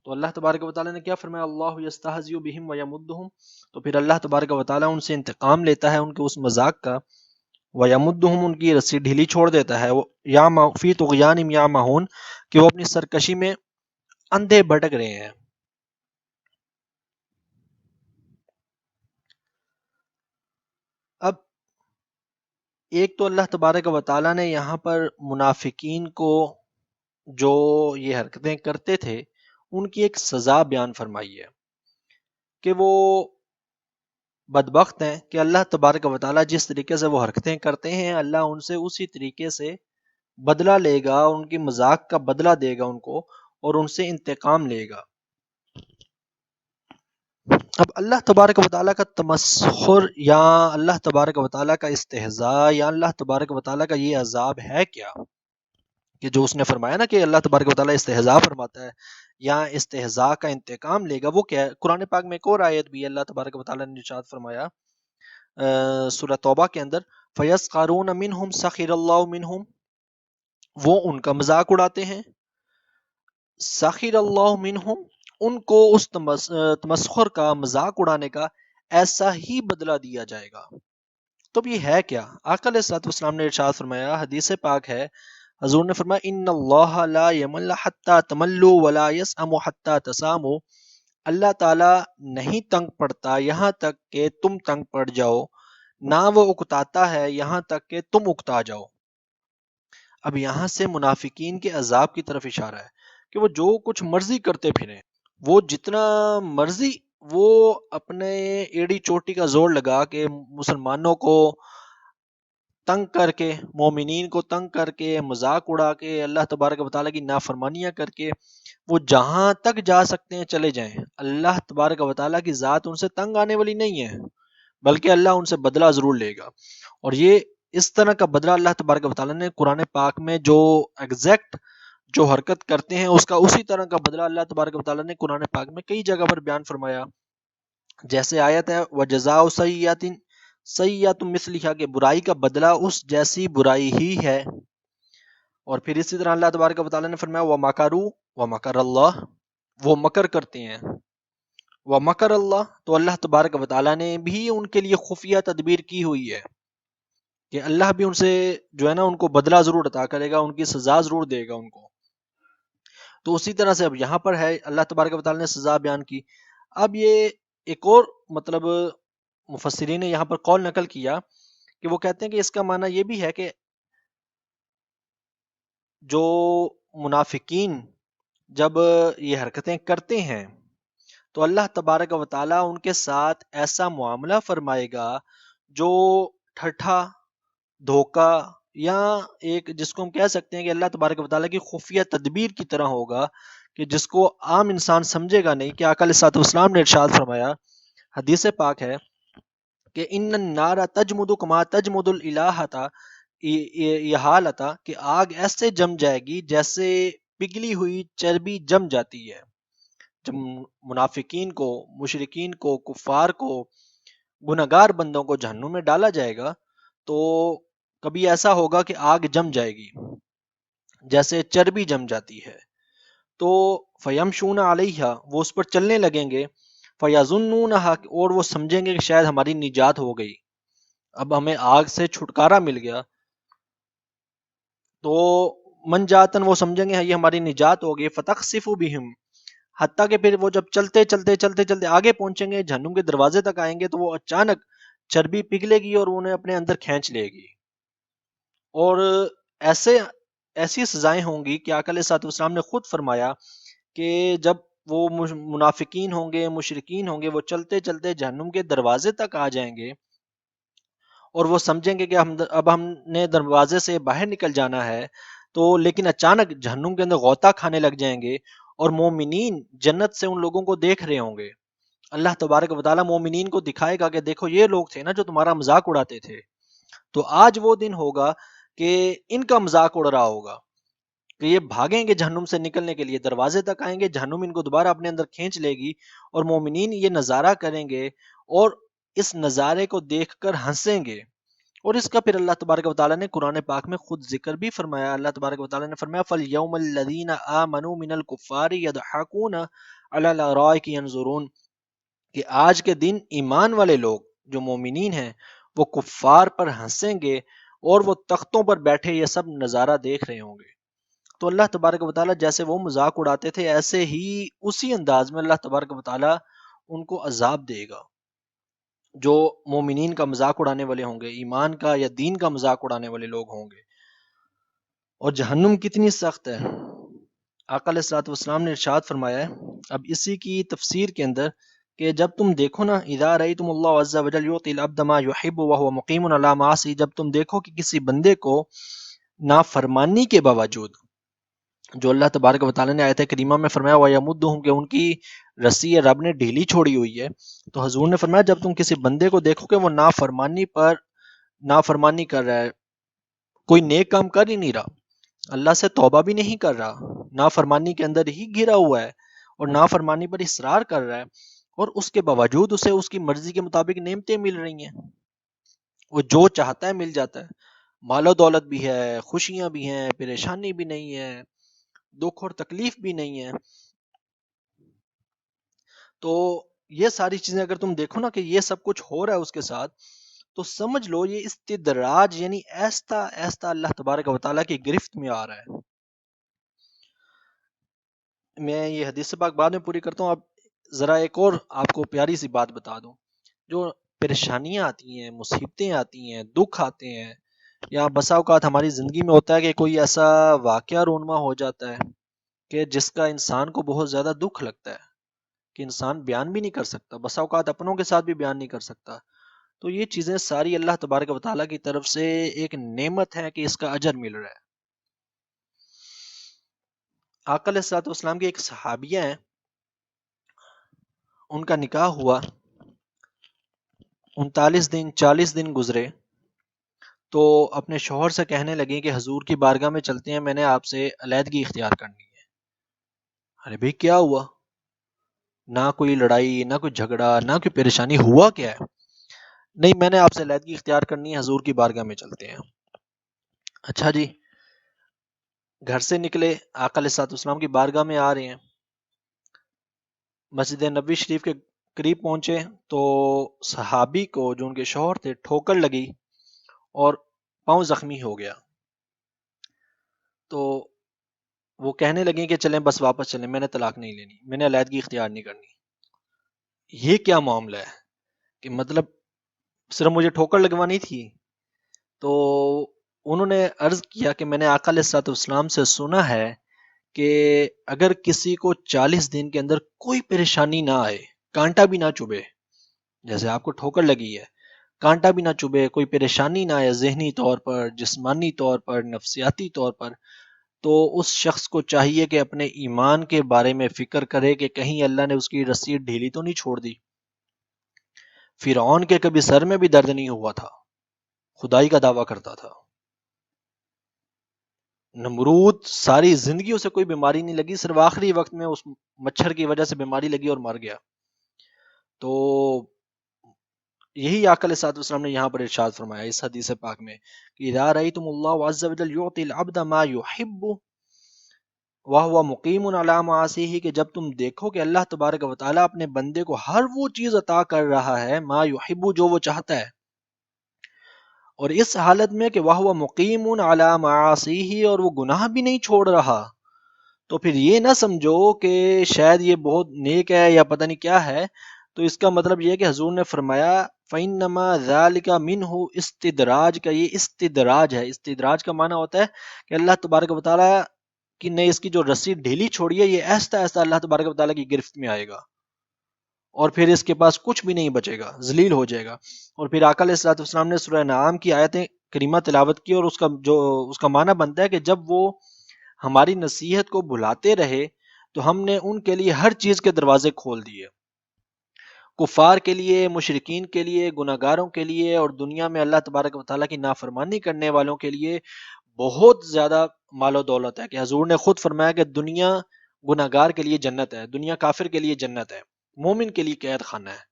تو اللہ تبارک و تعالیٰ نے کیا فرمایا، اللہ یستہزئ بہم ویمدہم، تو پھر اللہ تبارک و تعالیٰ ان سے انتقام لیتا ہے ان کے اس مذاق کا، ویمدہم، ان کی رسی ڈھیلی چھوڑ دیتا ہے، یا فی طغیانہم یعمہون کہ وہ اپنی سرکشی میں اندھے بھٹک رہے ہیں۔ اب ایک تو اللہ تبارک و تعالیٰ نے یہاں پر منافقین کو جو یہ حرکتیں کرتے تھے ان کی ایک سزا بیان فرمائی ہے کہ وہ بدبخت ہیں کہ اللہ تبارک و تعالیٰ جس طریقے سے وہ حرکتیں کرتے ہیں اللہ ان سے اسی طریقے سے بدلہ لے گا، ان کی مذاق کا بدلہ دے گا ان کو اور ان سے انتقام لے گا۔ اب اللہ تبارک و تعالیٰ کا تمسخر یا اللہ تبارک و تعالیٰ کا استہزاء یا اللہ تبارک و تعالیٰ کا یہ عذاب ہے کیا کہ جو اس نے فرمایا نا کہ اللہ تبارک و تعالیٰ استہزاء فرماتا ہے یا استہزاء کا انتقام لے گا، وہ کیا ہے؟ قرآن پاک میں ایک اور آیت بھی ہے، اللہ تبارک و تعالیٰ نے ارشاد فرمایا سورہ توبہ کے اندر، فَيَسْخَرُونَ مِنْهُمْ سَخِرَ اللَّهُ مِنْهُمْ، وہ ان کا مذاق اڑاتے ہیں، سَخِرَ اللَّهُ مِنْهُمْ، ان کو اس تمسخر کا، مذاق اڑانے کا ایسا ہی بدلہ دیا جائے گا۔ تو یہ ہے کیا؟ آقا علیہ الصلوۃ والسلام نے ارشاد فرمایا، حدیث پاک ہے، حضور نے فرمایا ان اللہ لا یمل حتی تملوا ولا یسأم حتی تساموا، اللہ تعالیٰ نہیں تنگ پڑتا یہاں تک کہ تم تنگ پڑ جاؤ، نہ وہ اکتاتا ہے یہاں تک کہ تم اکتا جاؤ۔ اب یہاں سے منافقین کے عذاب کی طرف اشارہ ہے کہ وہ جو کچھ مرضی کرتے پھریں، وہ جتنا مرضی وہ اپنے ایڑی چوٹی کا زور لگا کے مسلمانوں کو تنگ کر کے، مومنین کو تنگ کر کے، مذاق اڑا کے، اللہ تبارک و تعالیٰ کی نافرمانیاں کر کے وہ جہاں تک جا سکتے ہیں چلے جائیں، اللہ تبارک و تعالیٰ کی ذات ان سے تنگ آنے والی نہیں ہے، بلکہ اللہ ان سے بدلہ ضرور لے گا۔ اور یہ اس طرح کا بدلہ اللہ تبارک و تعالیٰ نے قرآن پاک میں جو ایگزیکٹ جو حرکت کرتے ہیں اس کا اسی طرح کا بدلہ اللہ تبارک و تعالیٰ نے قرآن پاک میں کئی جگہ پر بیان فرمایا۔ جیسے آیت ہے وَجَزَاءُ سَیِّئَةٍ سَیِّئَةٌ مِثْلِہَا، کہ برائی کا بدلہ اس جیسی برائی ہی ہے۔ اور پھر اسی طرح اللہ تبارک و تعالیٰ نے فرمایا وَمَكَرُوا وَمَكَرَ اللَّهُ، وہ مکر کرتے ہیں، وَمَكَرَ اللَّهُ، تو اللہ تبارک و تعالیٰ نے بھی ان کے لیے خفیہ تدبیر کی ہوئی ہے کہ اللہ بھی ان سے جو ہے نا ان کو بدلہ ضرور عطا کرے گا، ان کی سزا ضرور دے گا ان کو۔ تو اسی طرح سے اب یہاں پر ہے اللہ تبارک و تعالیٰ نے سزا بیان کی۔ اب یہ ایک اور مطلب مفسرین نے یہاں پر قول نقل کیا کہ وہ کہتے ہیں کہ اس کا معنی یہ بھی ہے کہ جو منافقین جب یہ حرکتیں کرتے ہیں تو اللہ تبارک و تعالیٰ ان کے ساتھ ایسا معاملہ فرمائے گا جو ٹھٹھا، دھوکہ، یا ایک جس کو ہم کہہ سکتے ہیں کہ اللہ تبارک و تعالیٰ کی خفیہ تدبیر کی طرح ہوگا، کہ جس کو عام انسان سمجھے گا نہیں۔ کہ آقا علیہ الصلوۃ والسلام نے ارشاد فرمایا، حدیث پاک ہے کہ ان النار تجمد کما تجمد الالہۃ، یہ حال تھا کہ آگ ایسے جم جائے گی جیسے پگھلی ہوئی چربی جم جاتی ہے۔ جب منافقین کو، مشرکین کو، کفار کو، گنہگار بندوں کو جہنم میں ڈالا جائے گا تو کبھی ایسا ہوگا کہ آگ جم جائے گی جیسے چربی جم جاتی ہے، تو فیمشون علیہا، وہ اس پر چلنے لگیں گے، فیظنونہا، اور وہ سمجھیں گے کہ شاید ہماری نجات ہو گئی، اب ہمیں آگ سے چھٹکارا مل گیا، تو من جاتن، وہ سمجھیں گے یہ ہماری نجات ہو گئی، فتخسف بہم، حتیٰ کہ پھر وہ جب چلتے چلتے چلتے چلتے آگے پہنچیں گے، جہنم کے دروازے تک آئیں گے، تو وہ اچانک چربی پگھلے گی اور انہیں اپنے اندر کھینچ لے گی، اور ایسی سزائیں ہوں گی کہ آقا علیہ الصلوۃ والسلام نے خود فرمایا کہ جب وہ منافقین ہوں گے، مشرکین ہوں گے، وہ چلتے چلتے جہنم کے دروازے تک آ جائیں گے اور وہ سمجھیں گے کہ اب ہم نے دروازے سے باہر نکل جانا ہے، تو لیکن اچانک جہنم کے اندر غوطہ کھانے لگ جائیں گے، اور مومنین جنت سے ان لوگوں کو دیکھ رہے ہوں گے۔ اللہ تبارک و تعالیٰ مومنین کو دکھائے گا کہ دیکھو یہ لوگ تھے نا جو تمہارا مذاق اڑاتے تھے، تو آج وہ دن ہوگا کہ ان کا مذاق اڑ رہا ہوگا، کہ یہ بھاگیں گے جہنم سے نکلنے کے لیے، دروازے تک آئیں گے، جہنم ان کو دوبارہ اپنے اندر کھینچ لے گی، اور مومنین یہ نظارہ کریں گے اور اس نظارے کو دیکھ کر ہنسیں گے۔ اور اس کا پھر اللہ تبارک و تعالیٰ نے قرآن پاک میں خود ذکر بھی فرمایا۔ اللہ تبارک و تعالیٰ نے فرمایا فَالْيَوْمَ الَّذِينَ آمَنُوا مِنَ الْكُفَّارِ يَضْحَكُونَ عَلَى الْأَرَائِكِ يَنْظُرُونَ، کہ آج کے دن ایمان والے لوگ جو مومنین ہیں وہ کفار پر ہنسیں گے اور وہ تختوں پر بیٹھے یہ سب نظارہ دیکھ رہے ہوں گے۔ تو اللہ تبارک و تعالیٰ جیسے وہ مذاق اڑاتے تھے، ایسے ہی اسی انداز میں اللہ تبارک و تعالیٰ ان کو عذاب دے گا۔ جو مومنین کا مذاق اڑانے والے ہوں گے، ایمان کا یا دین کا مذاق اڑانے والے لوگ ہوں گے۔ اور جہنم کتنی سخت ہے، آقا علیہ الصلوۃ والسلام نے ارشاد فرمایا ہے اب اسی کی تفسیر کے اندر کہ جب تم دیکھو نا، اذا رأیتم اللہ عز وجل یعطی العبد ما یحب وهو مقیم علی معاصی، جب تم دیکھو کہ کسی بندے کو نافرمانی کے باوجود، جو اللہ تبارک و تعالیٰ نے آیت کریمہ میں فرمایا وَيَمُدُّهُمْ، کہ ان کی رسی رب نے ڈھیلی چھوڑی ہوئی ہے، تو حضور نے فرمایا جب تم کسی بندے کو دیکھو کہ وہ نافرمانی کر رہا ہے، کوئی نیک کام کر ہی نہیں رہا، اللہ سے توبہ بھی نہیں کر رہا، نافرمانی کے اندر ہی گھرا ہوا ہے اور نافرمانی پر اصرار کر رہا ہے، اور اس کے باوجود اسے اس کی مرضی کے مطابق نعمتیں مل رہی ہیں، وہ جو چاہتا ہے مل جاتا ہے، مال و دولت بھی ہے، خوشیاں بھی ہیں، پریشانی بھی نہیں ہے، دکھ اور تکلیف بھی نہیں ہے۔ تو یہ ساری چیزیں اگر تم دیکھو نا کہ یہ سب کچھ ہو رہا ہے اس کے ساتھ، تو سمجھ لو یہ استدراج، یعنی ایستا ایستا اللہ تبارک و تعالیٰ کی گرفت میں آ رہا ہے۔ میں یہ حدیث پاک بعد میں پوری کرتا ہوں، اب ذرا ایک اور آپ کو پیاری سی بات بتا دوں۔ جو پریشانیاں آتی ہیں، مصیبتیں آتی ہیں، دکھ آتے ہیں، یا بسا اوقات ہماری زندگی میں ہوتا ہے کہ کوئی ایسا واقعہ رونما ہو جاتا ہے کہ جس کا انسان کو بہت زیادہ دکھ لگتا ہے، کہ انسان بیان بھی نہیں کر سکتا، بسا اوقات اپنوں کے ساتھ بھی بیان نہیں کر سکتا۔ تو یہ چیزیں ساری اللہ تبارک و تعالیٰ کی طرف سے ایک نعمت ہے کہ اس کا اجر مل رہا ہے۔ آقا علیہ الصلوۃ والسلام کی ایک صحابیہ ہیں، ان کا نکاح ہوا، 39 دن گزرے تو اپنے شوہر سے کہنے لگیں کہ حضور کی بارگاہ میں چلتے ہیں، میں نے آپ سے علیحدگی اختیار کرنی ہے۔ ارے بھائی کیا ہوا؟ نہ کوئی لڑائی، نہ کوئی جھگڑا، نہ کوئی پریشانی، ہوا کیا ہے؟ نہیں، میں نے آپ سے علیحدگی اختیار کرنی ہے، حضور کی بارگاہ میں چلتے ہیں۔ اچھا جی، گھر سے نکلے، آقا علیہ الصلوۃ والسلام کی بارگاہ میں آ رہے ہیں، مسجد نبوی شریف کے قریب پہنچے تو صحابی کو جو ان کے شوہر تھے ٹھوکر لگی اور پاؤں زخمی ہو گیا۔ تو وہ کہنے لگیں کہ چلیں بس واپس چلیں، میں نے طلاق نہیں لینی، میں نے علیحدگی اختیار نہیں کرنی۔ یہ کیا معاملہ ہے کہ مطلب صرف مجھے ٹھوکر لگوانی تھی؟ تو انہوں نے عرض کیا کہ میں نے آقا علیہ الصلوۃ والسلام سے سنا ہے کہ اگر کسی کو 40 دن کے اندر کوئی پریشانی نہ آئے، کانٹا بھی نہ چبھے، جیسے آپ کو ٹھوکر لگی ہے، کانٹا بھی نہ چبھے، کوئی پریشانی نہ آئے ذہنی طور پر، جسمانی طور پر، نفسیاتی طور پر، تو اس شخص کو چاہیے کہ اپنے ایمان کے بارے میں فکر کرے کہ کہیں اللہ نے اس کی رسی ڈھیلی تو نہیں چھوڑ دی۔ فرعون کے کبھی سر میں بھی درد نہیں ہوا تھا، خدائی کا دعویٰ کرتا تھا۔ نمرود ساری زندگی اسے کوئی بیماری نہیں لگی، صرف آخری وقت میں اس مچھر کی وجہ سے بیماری لگی اور مر گیا۔ تو یہی آقا علیہ الصلوۃ والسلام نے یہاں پر ارشاد فرمایا اس حدیث پاک میں کہ اذا رأیتم اللہ عز وجل یعطی العبد ما یحب وہو مقیم علی معاصیہ، کہ جب تم دیکھو کہ اللہ تبارک و تعالیٰ اپنے بندے کو ہر وہ چیز عطا کر رہا ہے، ما یحب، جو وہ چاہتا ہے، اور اس حالت میں کہ وہو مقیم علی معاصیہ، اور وہ گناہ بھی نہیں چھوڑ رہا، تو پھر یہ نہ سمجھو کہ شاید یہ بہت نیک ہے یا پتہ نہیں کیا ہے۔ تو اس کا مطلب یہ ہے کہ حضور نے فرمایا فَإِنَّمَا ذَلِكَ مِنْهُ استدراج، کا یہ استدراج ہے۔ استدراج کا معنی ہوتا ہے کہ اللہ تبارک و تعالیٰ کی نے اس کی جو رسی ڈھیلی چھوڑی ہے، یہ آہستہ آہستہ اللہ تبارک و تعالیٰ کی گرفت میں آئے گا اور پھر اس کے پاس کچھ بھی نہیں بچے گا، ذلیل ہو جائے گا۔ اور پھر آقا علیہ الصلوۃ والسلام نے سورہ انعام کی آیتیں کریمہ تلاوت کی، اور اس کا معنی بنتا ہے کہ جب وہ ہماری نصیحت کو بھلاتے رہے تو ہم نے ان کے لیے ہر چیز کے دروازے کھول دیے، کفار کے لیے، مشرکین کے لیے، گناہگاروں کے لیے، اور دنیا میں اللہ تبارک و تعالیٰ کی نافرمانی کرنے والوں کے لیے بہت زیادہ مال و دولت ہے، کہ حضور نے خود فرمایا کہ دنیا گناہگار کے لیے جنت ہے، دنیا کافر کے لیے جنت ہے، مومن کے لیے قید خانہ ہے،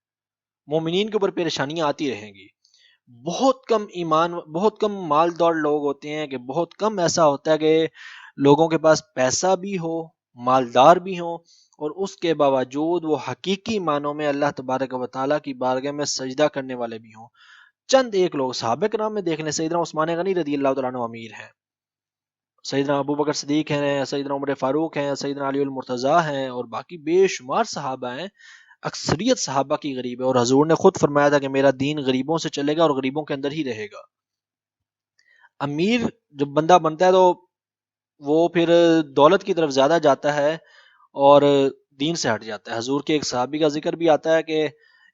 مومنین کے اوپر پریشانیاں آتی رہیں گی۔ بہت کم مالدار لوگ ہوتے ہیں، کہ بہت کم ایسا ہوتا ہے کہ لوگوں کے پاس پیسہ بھی ہو، مالدار بھی ہوں، اور اس کے باوجود وہ حقیقی معنوں میں اللہ تبارک و تعالیٰ کی بارگاہ میں سجدہ کرنے والے بھی ہوں۔ چند ایک لوگ صحابہ کرام میں دیکھ لیں، سیدنا عثمان غنی رضی اللہ تعالیٰ عنہ امیر ہیں، سیدنا ابو بکر صدیق ہیں، سیدنا عمر فاروق ہیں، سیدنا علی المرتضیٰ ہیں، اور باقی بے شمار صحابہ ہیں۔ اکثریت صحابہ کی غریب ہے، اور حضور نے خود فرمایا تھا کہ میرا دین غریبوں سے چلے گا اور غریبوں کے اندر ہی رہے گا۔ امیر جب بندہ بنتا ہے تو وہ پھر دولت کی طرف زیادہ جاتا ہے اور دین سے ہٹ جاتا ہے۔ حضور کے ایک صحابی کا ذکر بھی آتا ہے کہ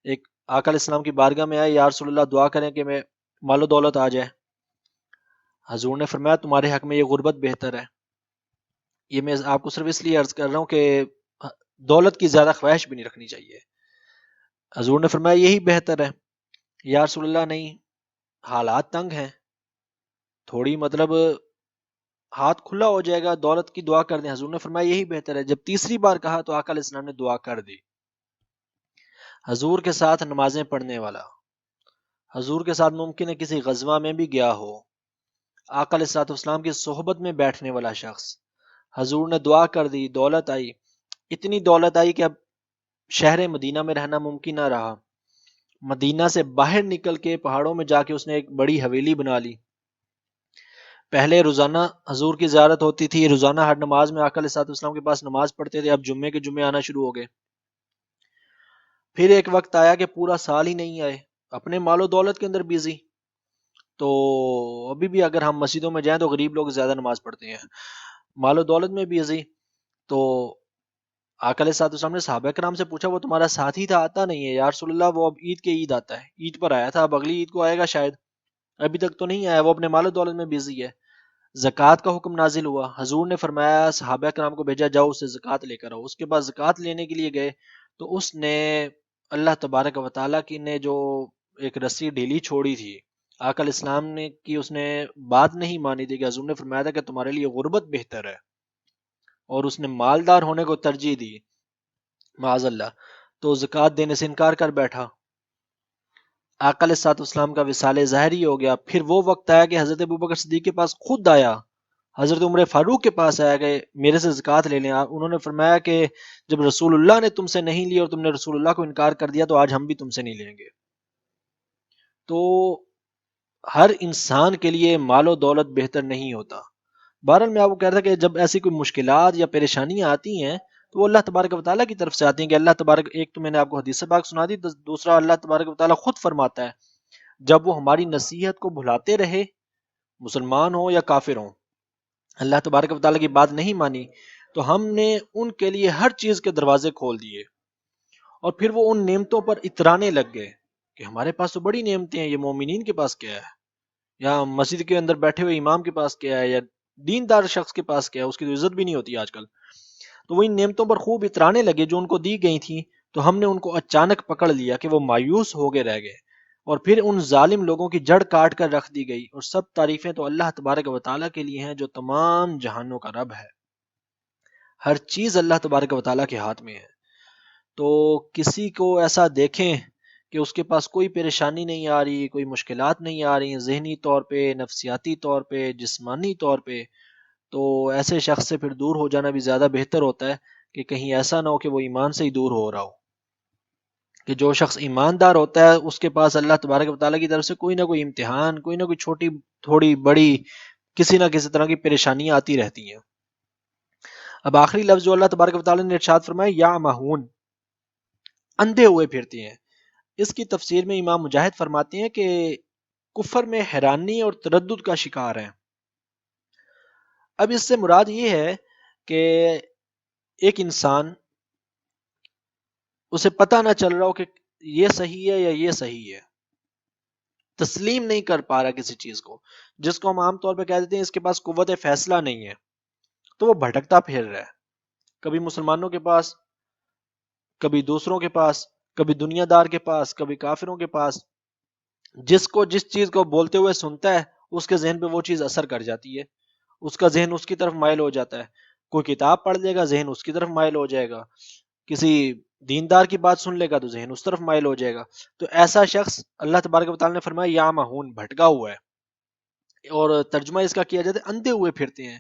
ایک آقا علیہ السلام کی بارگاہ میں آئے، یا رسول اللہ دعا کریں کہ میں مال و دولت آ جائے۔ حضور نے فرمایا تمہارے حق میں یہ غربت بہتر ہے۔ یہ میں آپ کو صرف اس لیے عرض کر رہا ہوں کہ دولت کی زیادہ خواہش بھی نہیں رکھنی چاہیے۔ حضور نے فرمایا یہی بہتر ہے۔ یا رسول اللہ نہیں، حالات تنگ ہیں، تھوڑی مطلب ہاتھ کھلا ہو جائے گا، دولت کی دعا کر دیں۔ حضور نے فرمایا یہی بہتر ہے۔ جب تیسری بار کہا تو آقا علیہ السلام نے دعا کر دی۔ حضور کے ساتھ نمازیں پڑھنے والا، حضور کے ساتھ ممکن ہے کسی غزوہ میں بھی گیا ہو، آقا علیہ الصلوۃ والسلام کی صحبت میں بیٹھنے والا شخص، حضور نے دعا کر دی، دولت آئی، اتنی دولت آئی کہ اب شہر مدینہ میں رہنا ممکن نہ رہا۔ مدینہ سے باہر نکل کے پہاڑوں میں جا کے اس نے ایک بڑی حویلی بنا لی۔ پہلے روزانہ حضور کی زیارت ہوتی تھی، روزانہ ہر نماز میں آقا علیہ الصلوۃ والسلام کے پاس نماز پڑھتے تھے، اب جمعے کے جمعے آنا شروع ہو گئے۔ پھر ایک وقت آیا کہ پورا سال ہی نہیں آئے، اپنے مال و دولت کے اندر بیزی۔ تو ابھی بھی اگر ہم مسجدوں میں جائیں تو غریب لوگ زیادہ نماز پڑھتے ہیں، مال و دولت میں بیزی۔ تو آقا علیہ الصلوۃ والسلام نے صحابہ کرام سے پوچھا وہ تمہارا ساتھی تھا آتا نہیں ہے؟ یا رسول اللہ وہ اب عید کے عید آتا ہے، عید پر آیا تھا، اب اگلی عید کو آئے گا شاید، ابھی تک تو نہیں آیا، وہ اپنے مال و دولت میں بزی ہے۔ زکوٰۃ کا حکم نازل ہوا، حضور نے فرمایا صحابہ کرام کو بھیجا جاؤ اسے زکوٰۃ لے کر آؤ۔ اس کے بعد زکوٰۃ لینے کے لیے گئے تو اس نے اللہ تبارک و تعالیٰ کی نے جو ایک رسی ڈھیلی چھوڑی تھی، آقا علیہ السلام نے کی اس نے بات نہیں مانی تھی کہ حضور نے فرمایا تھا کہ تمہارے لیے غربت بہتر ہے، اور اس نے مالدار ہونے کو ترجیح دی معاذ اللہ، تو زکوٰۃ دینے سے انکار کر بیٹھا۔ آقا علیہ الصلوۃ والسلام کا وصال ظاہری ہو گیا، پھر وہ وقت آیا کہ حضرت ابوبکر صدیق کے پاس خود آیا، حضرت عمر فاروق کے پاس آیا کہ میرے سے زکوٰۃ لے لیں۔ انہوں نے فرمایا کہ جب رسول اللہ نے تم سے نہیں لی اور تم نے رسول اللہ کو انکار کر دیا تو آج ہم بھی تم سے نہیں لیں گے۔ تو ہر انسان کے لیے مال و دولت بہتر نہیں ہوتا۔ بہرحال میں آپ کو کہہ رہا تھا کہ جب ایسی کوئی مشکلات یا پریشانیاں آتی ہیں تو وہ اللہ تبارک و تعالیٰ کی طرف سے آتی ہیں کہ اللہ تبارک، ایک تو میں نے آپ کو حدیث پاک سنا دی، دوسرا اللہ تبارک و تعالیٰ خود فرماتا ہے جب وہ ہماری نصیحت کو بھلاتے رہے، مسلمان ہوں یا کافر ہوں، اللہ تبارک و تعالیٰ کی بات نہیں مانی تو ہم نے ان کے لیے ہر چیز کے دروازے کھول دیے، اور پھر وہ ان نعمتوں پر اترانے لگ گئے کہ ہمارے پاس تو بڑی نعمتیں ہیں، یہ مومنین کے پاس کیا ہے، یا مسجد کے اندر بیٹھے ہوئے امام کے پاس کیا ہے، یا دیندار شخص کے پاس کیا ہے، اس کی تو عزت بھی نہیں ہوتی آج کل۔ تو وہ ان نعمتوں پر خوب اترانے لگے جو ان کو دی گئی تھیں، تو ہم نے ان کو اچانک پکڑ لیا کہ وہ مایوس ہو گئے رہ گئے، اور پھر ان ظالم لوگوں کی جڑ کاٹ کر رکھ دی گئی۔ اور سب تعریفیں تو اللہ تبارک و تعالیٰ کے لیے ہیں جو تمام جہانوں کا رب ہے، ہر چیز اللہ تبارک و تعالیٰ کے ہاتھ میں ہے۔ تو کسی کو ایسا دیکھیں کہ اس کے پاس کوئی پریشانی نہیں آ رہی، کوئی مشکلات نہیں آ رہی، ذہنی طور پہ، نفسیاتی طور پہ، جسمانی طور پہ، تو ایسے شخص سے پھر دور ہو جانا بھی زیادہ بہتر ہوتا ہے کہ کہیں ایسا نہ ہو کہ وہ ایمان سے ہی دور ہو رہا ہو۔ کہ جو شخص ایماندار ہوتا ہے اس کے پاس اللہ تبارک و تعالیٰ کی طرف سے کوئی نہ کوئی امتحان، کوئی نہ کوئی چھوٹی تھوڑی بڑی کسی نہ کسی طرح کی پریشانیاں آتی رہتی ہیں۔ اب آخری لفظ جو اللہ تبارک و تعالیٰ نے ارشاد فرمایا یا مہون، اندھے ہوئے پھرتے ہیں، اس کی تفسیر میں امام مجاہد فرماتے ہیں کہ کفر میں حیرانی اور تردد کا شکار ہیں۔ اب اس سے مراد یہ ہے کہ ایک انسان، اسے پتہ نہ چل رہا ہو کہ یہ صحیح ہے یا یہ صحیح ہے، تسلیم نہیں کر پا رہا کسی چیز کو، جس کو ہم عام طور پہ کہہ دیتے ہیں اس کے پاس قوت فیصلہ نہیں ہے، تو وہ بھٹکتا پھر رہا ہے، کبھی مسلمانوں کے پاس، کبھی دوسروں کے پاس، کبھی دنیا دار کے پاس، کبھی کافروں کے پاس، جس کو جس چیز کو بولتے ہوئے سنتا ہے اس کے ذہن پہ وہ چیز اثر کر جاتی ہے، اس کا ذہن اس کی طرف مائل ہو جاتا ہے، کوئی کتاب پڑھ لے گا ذہن اس کی طرف مائل ہو جائے گا، کسی دیندار کی بات سن لے گا تو ذہن اس طرف مائل ہو جائے گا۔ تو ایسا شخص اللہ تبارک و تعالیٰ نے فرمایا یا مہون، بھٹکا ہوا ہے، اور ترجمہ اس کا کیا جاتا ہے اندھے ہوئے پھرتے ہیں۔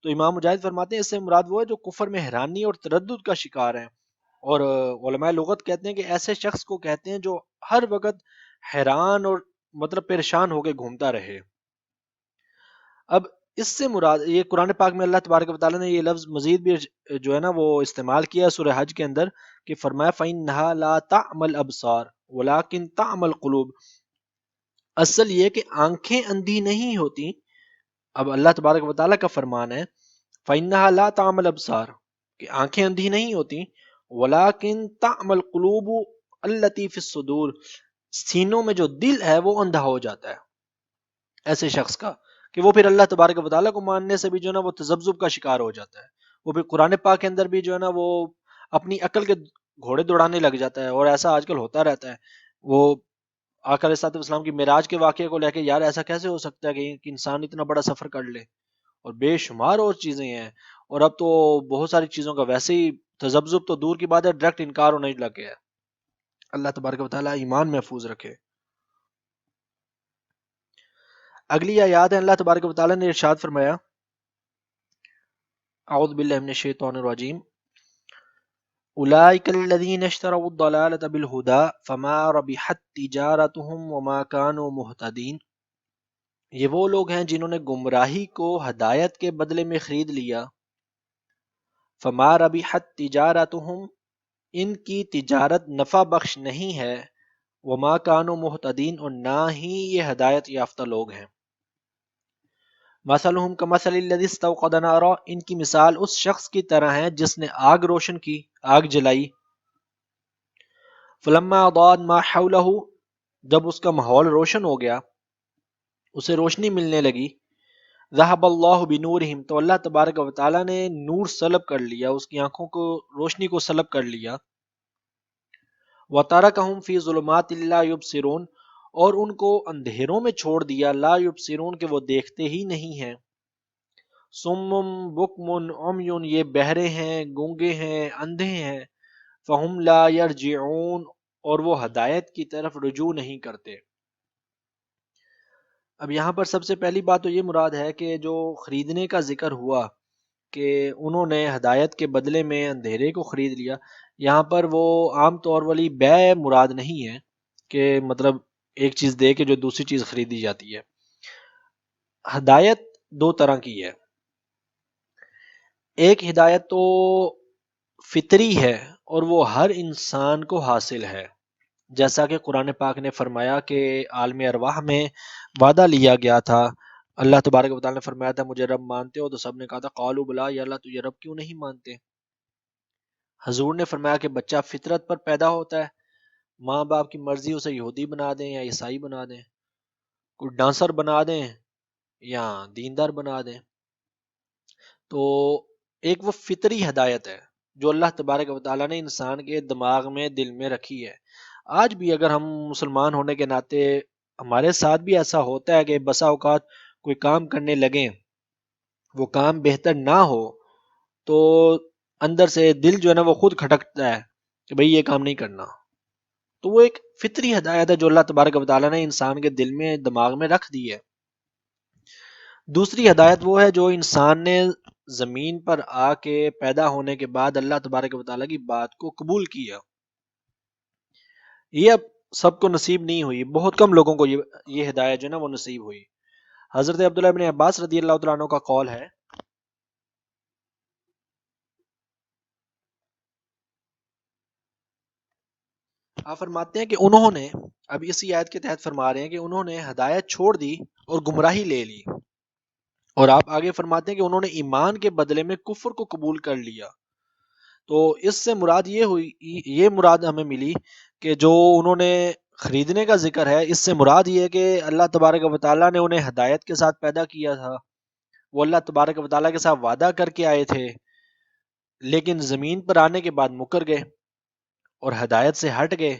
تو امام مجاہد فرماتے ہیں اس سے مراد وہ ہے جو کفر میں حیرانی اور تردد کا شکار ہے، اور علماء لغت کہتے ہیں کہ ایسے شخص کو کہتے ہیں جو ہر وقت حیران اور مطلب پریشان ہو کے گھومتا رہے۔ اب اس سے مراد یہ قرآن پاک میں اللہ تبارک و تعالیٰ نے یہ لفظ مزید بھی جو ہے نا وہ استعمال کیا سورہ حج کے اندر کہ فرمایا فَإِنَّهَا لَا تَعْمَى الْأَبْصَارُ وَلَكِنْ تَعْمَى الْقُلُوبُ، اصل یہ کہ آنکھیں اندھی نہیں ہوتی، اب اللہ تبارک و تعالیٰ کا فرمان ہے فَإِنَّهَا لَا تَعْمَى الْأَبْصَارُ کہ آنکھیں اندھی نہیں ہوتی، وَلَكِنْ تَعْمَى الْقُلُوبُ الَّتِي فِي الصُّدُورِ، سینوں میں جو دل ہے وہ اندھا ہو جاتا ہے ایسے شخص کا، کہ وہ پھر اللہ تبارک و تعالیٰ کو ماننے سے بھی جو ہے نا وہ تذبذب کا شکار ہو جاتا ہے، وہ پھر قرآن پاک کے اندر بھی جو ہے نا وہ اپنی عقل کے گھوڑے دوڑانے لگ جاتا ہے، اور ایسا آج کل ہوتا رہتا ہے۔ وہ آقا علیہ الصلوۃ والسلام کی معراج کے واقعے کو لے کے یار ایسا کیسے ہو سکتا ہے کہ انسان اتنا بڑا سفر کر لے، اور بے شمار اور چیزیں ہیں، اور اب تو بہت ساری چیزوں کا ویسے ہی تذبذب تو دور کی بات ہے، ڈائریکٹ انکار ہونے لگ گیا ہے۔ اللہ تبارک و تعالیٰ ایمان محفوظ رکھے۔ اگلی آیات ہے اللہ تبارک و تعالیٰ نے ارشاد فرمایا اعوذ باللہ من الشیطان الرجیم اولئک الذین اشتروا الضلالۃ بالہدی فما ربحت تجارتهم وما كانوا مہتدین، یہ وہ لوگ ہیں جنہوں نے گمراہی کو ہدایت کے بدلے میں خرید لیا، فما ربحت تجارتهم، ان کی تجارت نفع بخش نہیں ہے، وما كانوا مہتدین، اور نہ ہی یہ ہدایت یافتہ لوگ ہیں۔ مثلہم کمثل الذی استوقد نارا، ان کی مثال اس شخص کی طرح ہے جس نے آگ روشن کی، آگ جلائی، فلما اضاءت ما حولہ، جب اس کا ماحول روشن ہو گیا، اسے روشنی ملنے لگی، ذهب اللہ بنورہم، تو اللہ تبارک و تعالی نے نور سلب کر لیا، اس کی آنکھوں کو روشنی کو سلب کر لیا، وترکہم فی ظلمات لا یبصرون، اور ان کو اندھیروں میں چھوڑ دیا، لا یبصرون، کہ وہ دیکھتے ہی نہیں ہیں، صم بکم عمی، یہ بہرے ہیں، گونگے ہیں، اندھے ہیں، فہم لا یرجعون، اور وہ ہدایت کی طرف رجوع نہیں کرتے۔ اب یہاں پر سب سے پہلی بات تو یہ مراد ہے کہ جو خریدنے کا ذکر ہوا کہ انہوں نے ہدایت کے بدلے میں اندھیرے کو خرید لیا، یہاں پر وہ عام طور والی بے مراد نہیں ہے کہ مطلب ایک چیز دے کے جو دوسری چیز خریدی جاتی ہے۔ ہدایت دو طرح کی ہے، ایک ہدایت تو فطری ہے اور وہ ہر انسان کو حاصل ہے، جیسا کہ قرآن پاک نے فرمایا کہ عالم ارواح میں وعدہ لیا گیا تھا، اللہ تبارک و تعالیٰ نے فرمایا تھا مجھے رب مانتے ہو، تو سب نے کہا تھا قالوا بلا، یا اللہ تجھے رب کیوں نہیں مانتے؟ حضور نے فرمایا کہ بچہ فطرت پر پیدا ہوتا ہے، ماں باپ کی مرضی اسے یہودی بنا دیں یا عیسائی بنا دیں، کوئی ڈانسر بنا دیں یا دیندار بنا دیں، تو ایک وہ فطری ہدایت ہے جو اللہ تبارک و تعالیٰ نے انسان کے دماغ میں، دل میں رکھی ہے۔ آج بھی اگر ہم مسلمان ہونے کے ناطے ہمارے ساتھ بھی ایسا ہوتا ہے کہ بسا اوقات کوئی کام کرنے لگیں، وہ کام بہتر نہ ہو تو اندر سے دل جو ہے نا وہ خود کھٹکتا ہے کہ بھئی یہ کام نہیں کرنا، تو وہ ایک فطری ہدایت ہے جو اللہ تبارک و تعالیٰ نے انسان کے دل میں، دماغ میں رکھ دی ہے۔ دوسری ہدایت وہ ہے جو انسان نے زمین پر آ کے پیدا ہونے کے بعد اللہ تبارک و تعالیٰ کی بات کو قبول کیا، یہ اب سب کو نصیب نہیں ہوئی، بہت کم لوگوں کو یہ ہدایت جو ہے نا وہ نصیب ہوئی۔ حضرت عبداللہ ابن عباس رضی اللہ تعالیٰ عنہ کا قول ہے، آپ فرماتے ہیں کہ انہوں نے، اب اسی آیت کے تحت فرما رہے ہیں کہ انہوں نے ہدایت چھوڑ دی اور گمراہی لے لی، اور آپ آگے فرماتے ہیں کہ انہوں نے ایمان کے بدلے میں کفر کو قبول کر لیا، تو اس سے مراد یہ ہوئی، یہ مراد ہمیں ملی کہ جو انہوں نے خریدنے کا ذکر ہے، اس سے مراد یہ ہے کہ اللہ تبارک و تعالیٰ نے انہیں ہدایت کے ساتھ پیدا کیا تھا، وہ اللہ تبارک و تعالیٰ کے ساتھ وعدہ کر کے آئے تھے، لیکن زمین پر آنے کے بعد مکر گئے اور ہدایت سے ہٹ گئے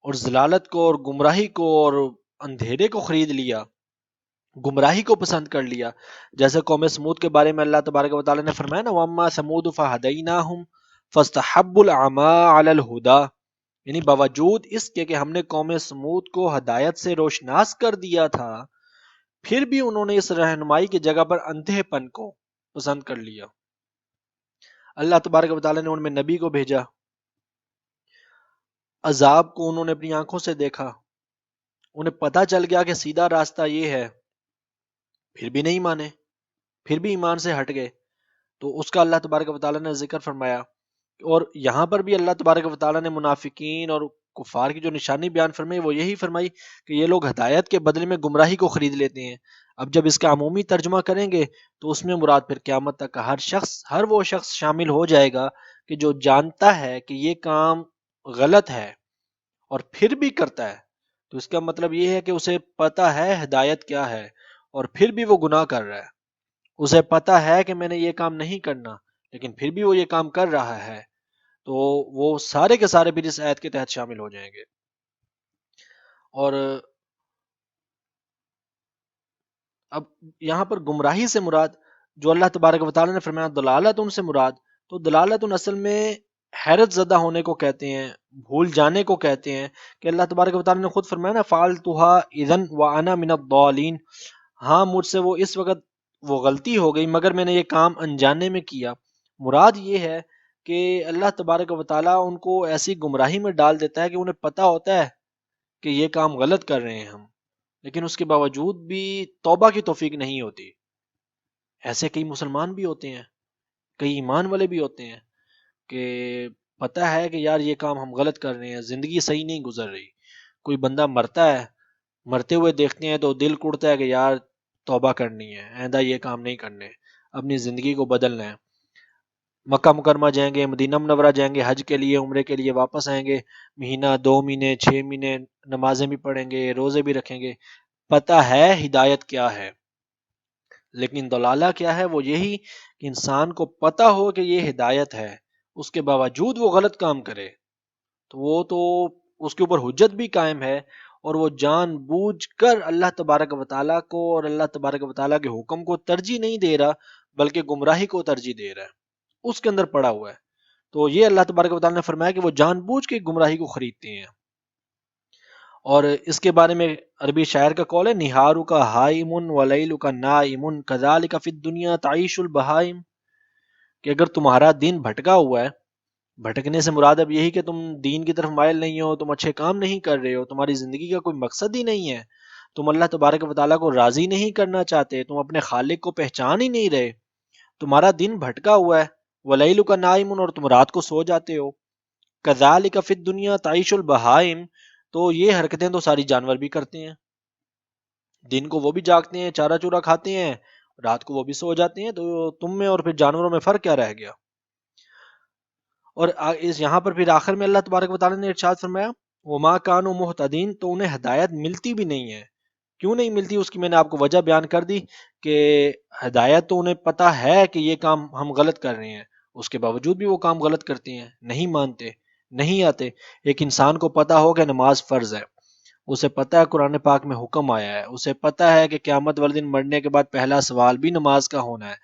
اور ضلالت کو اور گمراہی کو اور اندھیرے کو خرید لیا، گمراہی کو پسند کر لیا، جیسے قوم سمود کے بارے میں اللہ تبارک و تعالیٰ نے فرمایا نا وَأَمَّا ثَمُودُ فَهَدَيْنَاهُمْ فَاسْتَحَبُّوا الْعَمَىٰ عَلَى الْهُدَىٰ، یعنی باوجود اس کے کہ ہم نے قوم سمود کو ہدایت سے روشناس کر دیا تھا، پھر بھی انہوں نے اس رہنمائی کی جگہ پر اندھے پن کو پسند کر لیا۔ اللہ تبارک و تعالیٰ نے ان میں نبی کو بھیجا، عذاب کو انہوں نے اپنی آنکھوں سے دیکھا، انہیں پتہ چل گیا کہ سیدھا راستہ یہ ہے، پھر بھی نہیں مانے، پھر بھی ایمان سے ہٹ گئے، تو اس کا اللہ تبارک و تعالیٰ نے ذکر فرمایا۔ اور یہاں پر بھی اللہ تبارک و تعالیٰ نے منافقین اور کفار کی جو نشانی بیان فرمائی وہ یہی فرمائی کہ یہ لوگ ہدایت کے بدلے میں گمراہی کو خرید لیتے ہیں۔ اب جب اس کا عمومی ترجمہ کریں گے تو اس میں مراد پھر قیامت تک کا ہر وہ شخص شامل ہو جائے گا کہ جو جانتا ہے کہ یہ کام غلط ہے اور پھر بھی کرتا ہے، تو اس کا مطلب یہ ہے کہ اسے پتہ ہے ہدایت کیا ہے اور پھر بھی وہ گناہ کر رہا ہے، اسے پتہ ہے کہ میں نے یہ کام نہیں کرنا لیکن پھر بھی وہ یہ کام کر رہا ہے، تو وہ سارے کے سارے بھی اس آیت کے تحت شامل ہو جائیں گے۔ اور اب یہاں پر گمراہی سے مراد جو اللہ تبارک و تعالیٰ نے فرمایا دلالت ان سے مراد، تو دلالت ان اصل میں حیرت زدہ ہونے کو کہتے ہیں، بھول جانے کو کہتے ہیں، کہ اللہ تبارک و تعالیٰ نے خود فرمایا نا فعلتها اذن وانا من الضالین، ہاں مجھ سے وہ اس وقت وہ غلطی ہو گئی مگر میں نے یہ کام انجانے میں کیا۔ مراد یہ ہے کہ اللہ تبارک و تعالیٰ ان کو ایسی گمراہی میں ڈال دیتا ہے کہ انہیں پتہ ہوتا ہے کہ یہ کام غلط کر رہے ہیں ہم، لیکن اس کے باوجود بھی توبہ کی توفیق نہیں ہوتی۔ ایسے کئی مسلمان بھی ہوتے ہیں، کئی ایمان والے بھی ہوتے ہیں کہ پتہ ہے کہ یار یہ کام ہم غلط کر رہے ہیں، زندگی صحیح نہیں گزر رہی، کوئی بندہ مرتا ہے، مرتے ہوئے دیکھتے ہیں تو دل کڑتا ہے کہ یار توبہ کرنی ہے، آئندہ یہ کام نہیں کرنے، اپنی زندگی کو بدلنا ہے۔ مکہ مکرمہ جائیں گے، مدینہ منورہ جائیں گے حج کے لیے، عمرے کے لیے، واپس آئیں گے، مہینہ 2 مہینے 6 مہینے نمازیں بھی پڑھیں گے، روزے بھی رکھیں گے، پتہ ہے ہدایت کیا ہے۔ لیکن دلالہ کیا ہے؟ وہ یہی کہ انسان کو پتہ ہو کہ یہ ہدایت ہے، اس کے باوجود وہ غلط کام کرے، تو وہ تو اس کے اوپر حجت بھی قائم ہے، اور وہ جان بوجھ کر اللہ تبارک و تعالیٰ کو اور اللہ تبارک و تعالیٰ کے حکم کو ترجیح نہیں دے رہا، بلکہ گمراہی کو ترجیح دے رہا ہے، اس کے اندر پڑا ہوا ہے۔ تو یہ اللہ تبارک و تعالیٰ نے فرمایا کہ وہ جان بوجھ کے گمراہی کو خریدتے ہیں۔ اور اس کے بارے میں عربی شاعر کا قول ہے، نہارو کا ہائم ولیل کا نائم کذالک فی الدنیا تعیش البہائم، کہ اگر تمہارا دین بھٹکا ہوا ہے، بھٹکنے سے مراد اب یہی کہ تم دین کی طرف مائل نہیں ہو، تم اچھے کام نہیں کر رہے ہو، تمہاری زندگی کا کوئی مقصد ہی نہیں ہے، تم اللہ تبارک و تعالیٰ کو راضی نہیں کرنا چاہتے، تم اپنے خالق کو پہچان ہی نہیں رہے، تمہارا دن بھٹکا ہوا ہے، ولیل کا نائم، اور تم رات کو سو جاتے ہو، کذالک فی الدنیا تعیش البہائم، تو یہ حرکتیں تو ساری جانور بھی کرتے ہیں، دن کو وہ بھی جاگتے ہیں، چارہ چورا کھاتے ہیں، رات کو وہ بھی سو جاتے ہیں، تو تم میں اور پھر جانوروں میں فرق کیا رہ گیا؟ اور یہاں پر پھر آخر میں اللہ تبارک و تعالیٰ نے ارشاد فرمایا وما کانوا مہتدین، تو انہیں ہدایت ملتی بھی نہیں ہے۔ کیوں نہیں ملتی؟ اس کی میں نے آپ کو وجہ بیان کر دی کہ ہدایت تو انہیں پتہ ہے کہ یہ کام ہم غلط کر رہے ہیں، اس کے باوجود بھی وہ کام غلط کرتے ہیں، نہیں مانتے، نہیں آتے۔ ایک انسان کو پتہ ہو کہ نماز فرض ہے، اسے پتہ ہے قرآن پاک میں حکم آیا ہے، اسے پتہ ہے کہ قیامت والے دن مرنے کے بعد پہلا سوال بھی نماز کا ہونا ہے،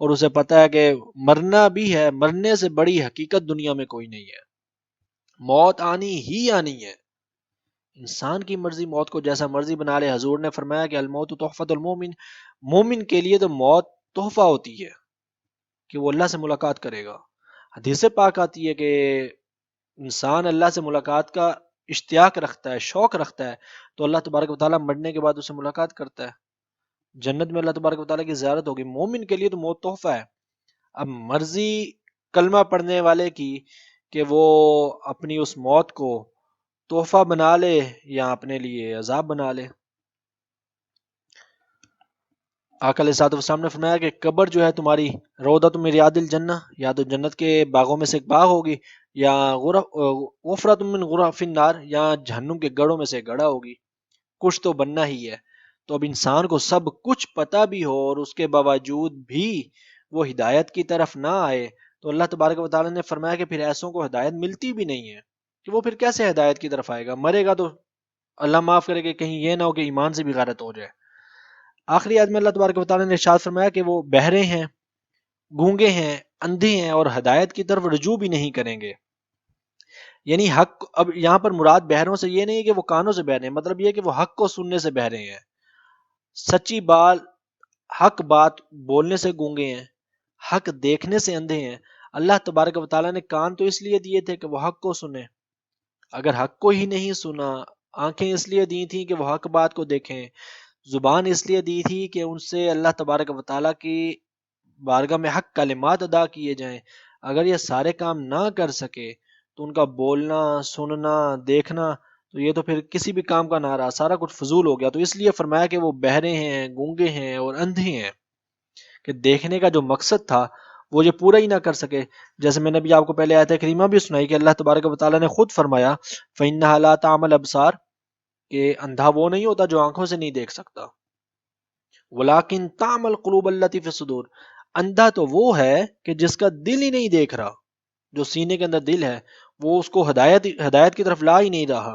اور اسے پتہ ہے کہ مرنا بھی ہے، مرنے سے بڑی حقیقت دنیا میں کوئی نہیں ہے، موت آنی ہی آنی ہے۔ انسان کی مرضی موت کو جیسا مرضی بنا لے، حضور نے فرمایا کہ الموت تحفۃ المومن، مومن کے لیے تو موت تحفہ ہوتی ہے کہ وہ اللہ سے ملاقات کرے گا۔ حدیث پاک آتی ہے کہ انسان اللہ سے ملاقات کا اشتیاق رکھتا ہے، شوق رکھتا ہے، تو اللہ تبارک و تعالیٰ مرنے کے بعد اسے ملاقات کرتا ہے، جنت میں اللہ تبارک و تعالیٰ کی زیارت ہوگی۔ مومن کے لیے تو موت تحفہ ہے۔ اب مرضی کلمہ پڑھنے والے کی کہ وہ اپنی اس موت کو تحفہ بنا لے یا اپنے لیے عذاب بنا لے۔ آقا علیہ الصلوۃ والسلام نے فرمایا کہ قبر جو ہے تمہاری روضۃ من ریاض الجنہ، یا تو جنت کے باغوں میں سے ایک باغ ہوگی، یا غفرۃ من غرف النار، یا جہنم کے گڑھوں میں سے ایک گڑھا ہوگی۔ کچھ تو بننا ہی ہے۔ تو اب انسان کو سب کچھ پتہ بھی ہو اور اس کے باوجود بھی وہ ہدایت کی طرف نہ آئے، تو اللہ تبارک و تعالیٰ نے فرمایا کہ پھر ایسوں کو ہدایت ملتی بھی نہیں ہے، کہ وہ پھر کیسے ہدایت کی طرف آئے گا؟ مرے گا تو اللہ معاف کرے کہ کہیں یہ نہ ہو کہ ایمان سے بھی غارت ہو جائے۔ آخری آیت میں اللہ تبارک و تعالیٰ نے ارشاد فرمایا کہ وہ بہرے ہیں، گونگے ہیں، اندھے ہیں، اور ہدایت کی طرف رجوع بھی نہیں کریں گے۔ یعنی حق، اب یہاں پر مراد بہروں سے یہ نہیں ہے کہ وہ کانوں سے بہرے ہیں، مطلب یہ ہے کہ وہ حق کو سننے سے بہرے ہیں، سچی بات، حق بات بولنے سے گونگے ہیں، حق دیکھنے سے اندھے ہیں۔ اللہ تبارک و تعالیٰ نے کان تو اس لیے دیے تھے کہ وہ حق کو سنیں، اگر حق کو ہی نہیں سنا، آنکھیں اس لیے دی تھیں کہ وہ حق بات کو دیکھیں، زبان اس لیے دی تھی کہ ان سے اللہ تبارک و تعالیٰ کی بارگاہ میں حق کلمات ادا کیے جائیں، اگر یہ سارے کام نہ کر سکے تو ان کا بولنا، سننا، دیکھنا، تو یہ تو پھر کسی بھی کام کا نہ رہا، سارا کچھ فضول ہو گیا۔ تو اس لیے فرمایا کہ وہ بہرے ہیں، گونگے ہیں اور اندھے ہیں، کہ دیکھنے کا جو مقصد تھا وہ یہ پورا ہی نہ کر سکے۔ جیسے میں نے بھی آپ کو پہلے آیت کریمہ بھی سنائی کہ اللہ تبارک و تعالیٰ نے خود فرمایا فَإِنَّهَا لَا تَعْمَى الْأَبْصَارُ، کہ اندھا وہ نہیں ہوتا جو آنکھوں سے نہیں دیکھ سکتا، وَلَٰكِن تَعْمَى الْقُلُوبُ الَّتِي فِي الصُّدُورِ، اندھا تو وہ ہے کہ جس کا دل ہی نہیں دیکھ رہا، جو سینے کے اندر دل ہے وہ اس کو ہدایت کی طرف لا ہی نہیں رہا۔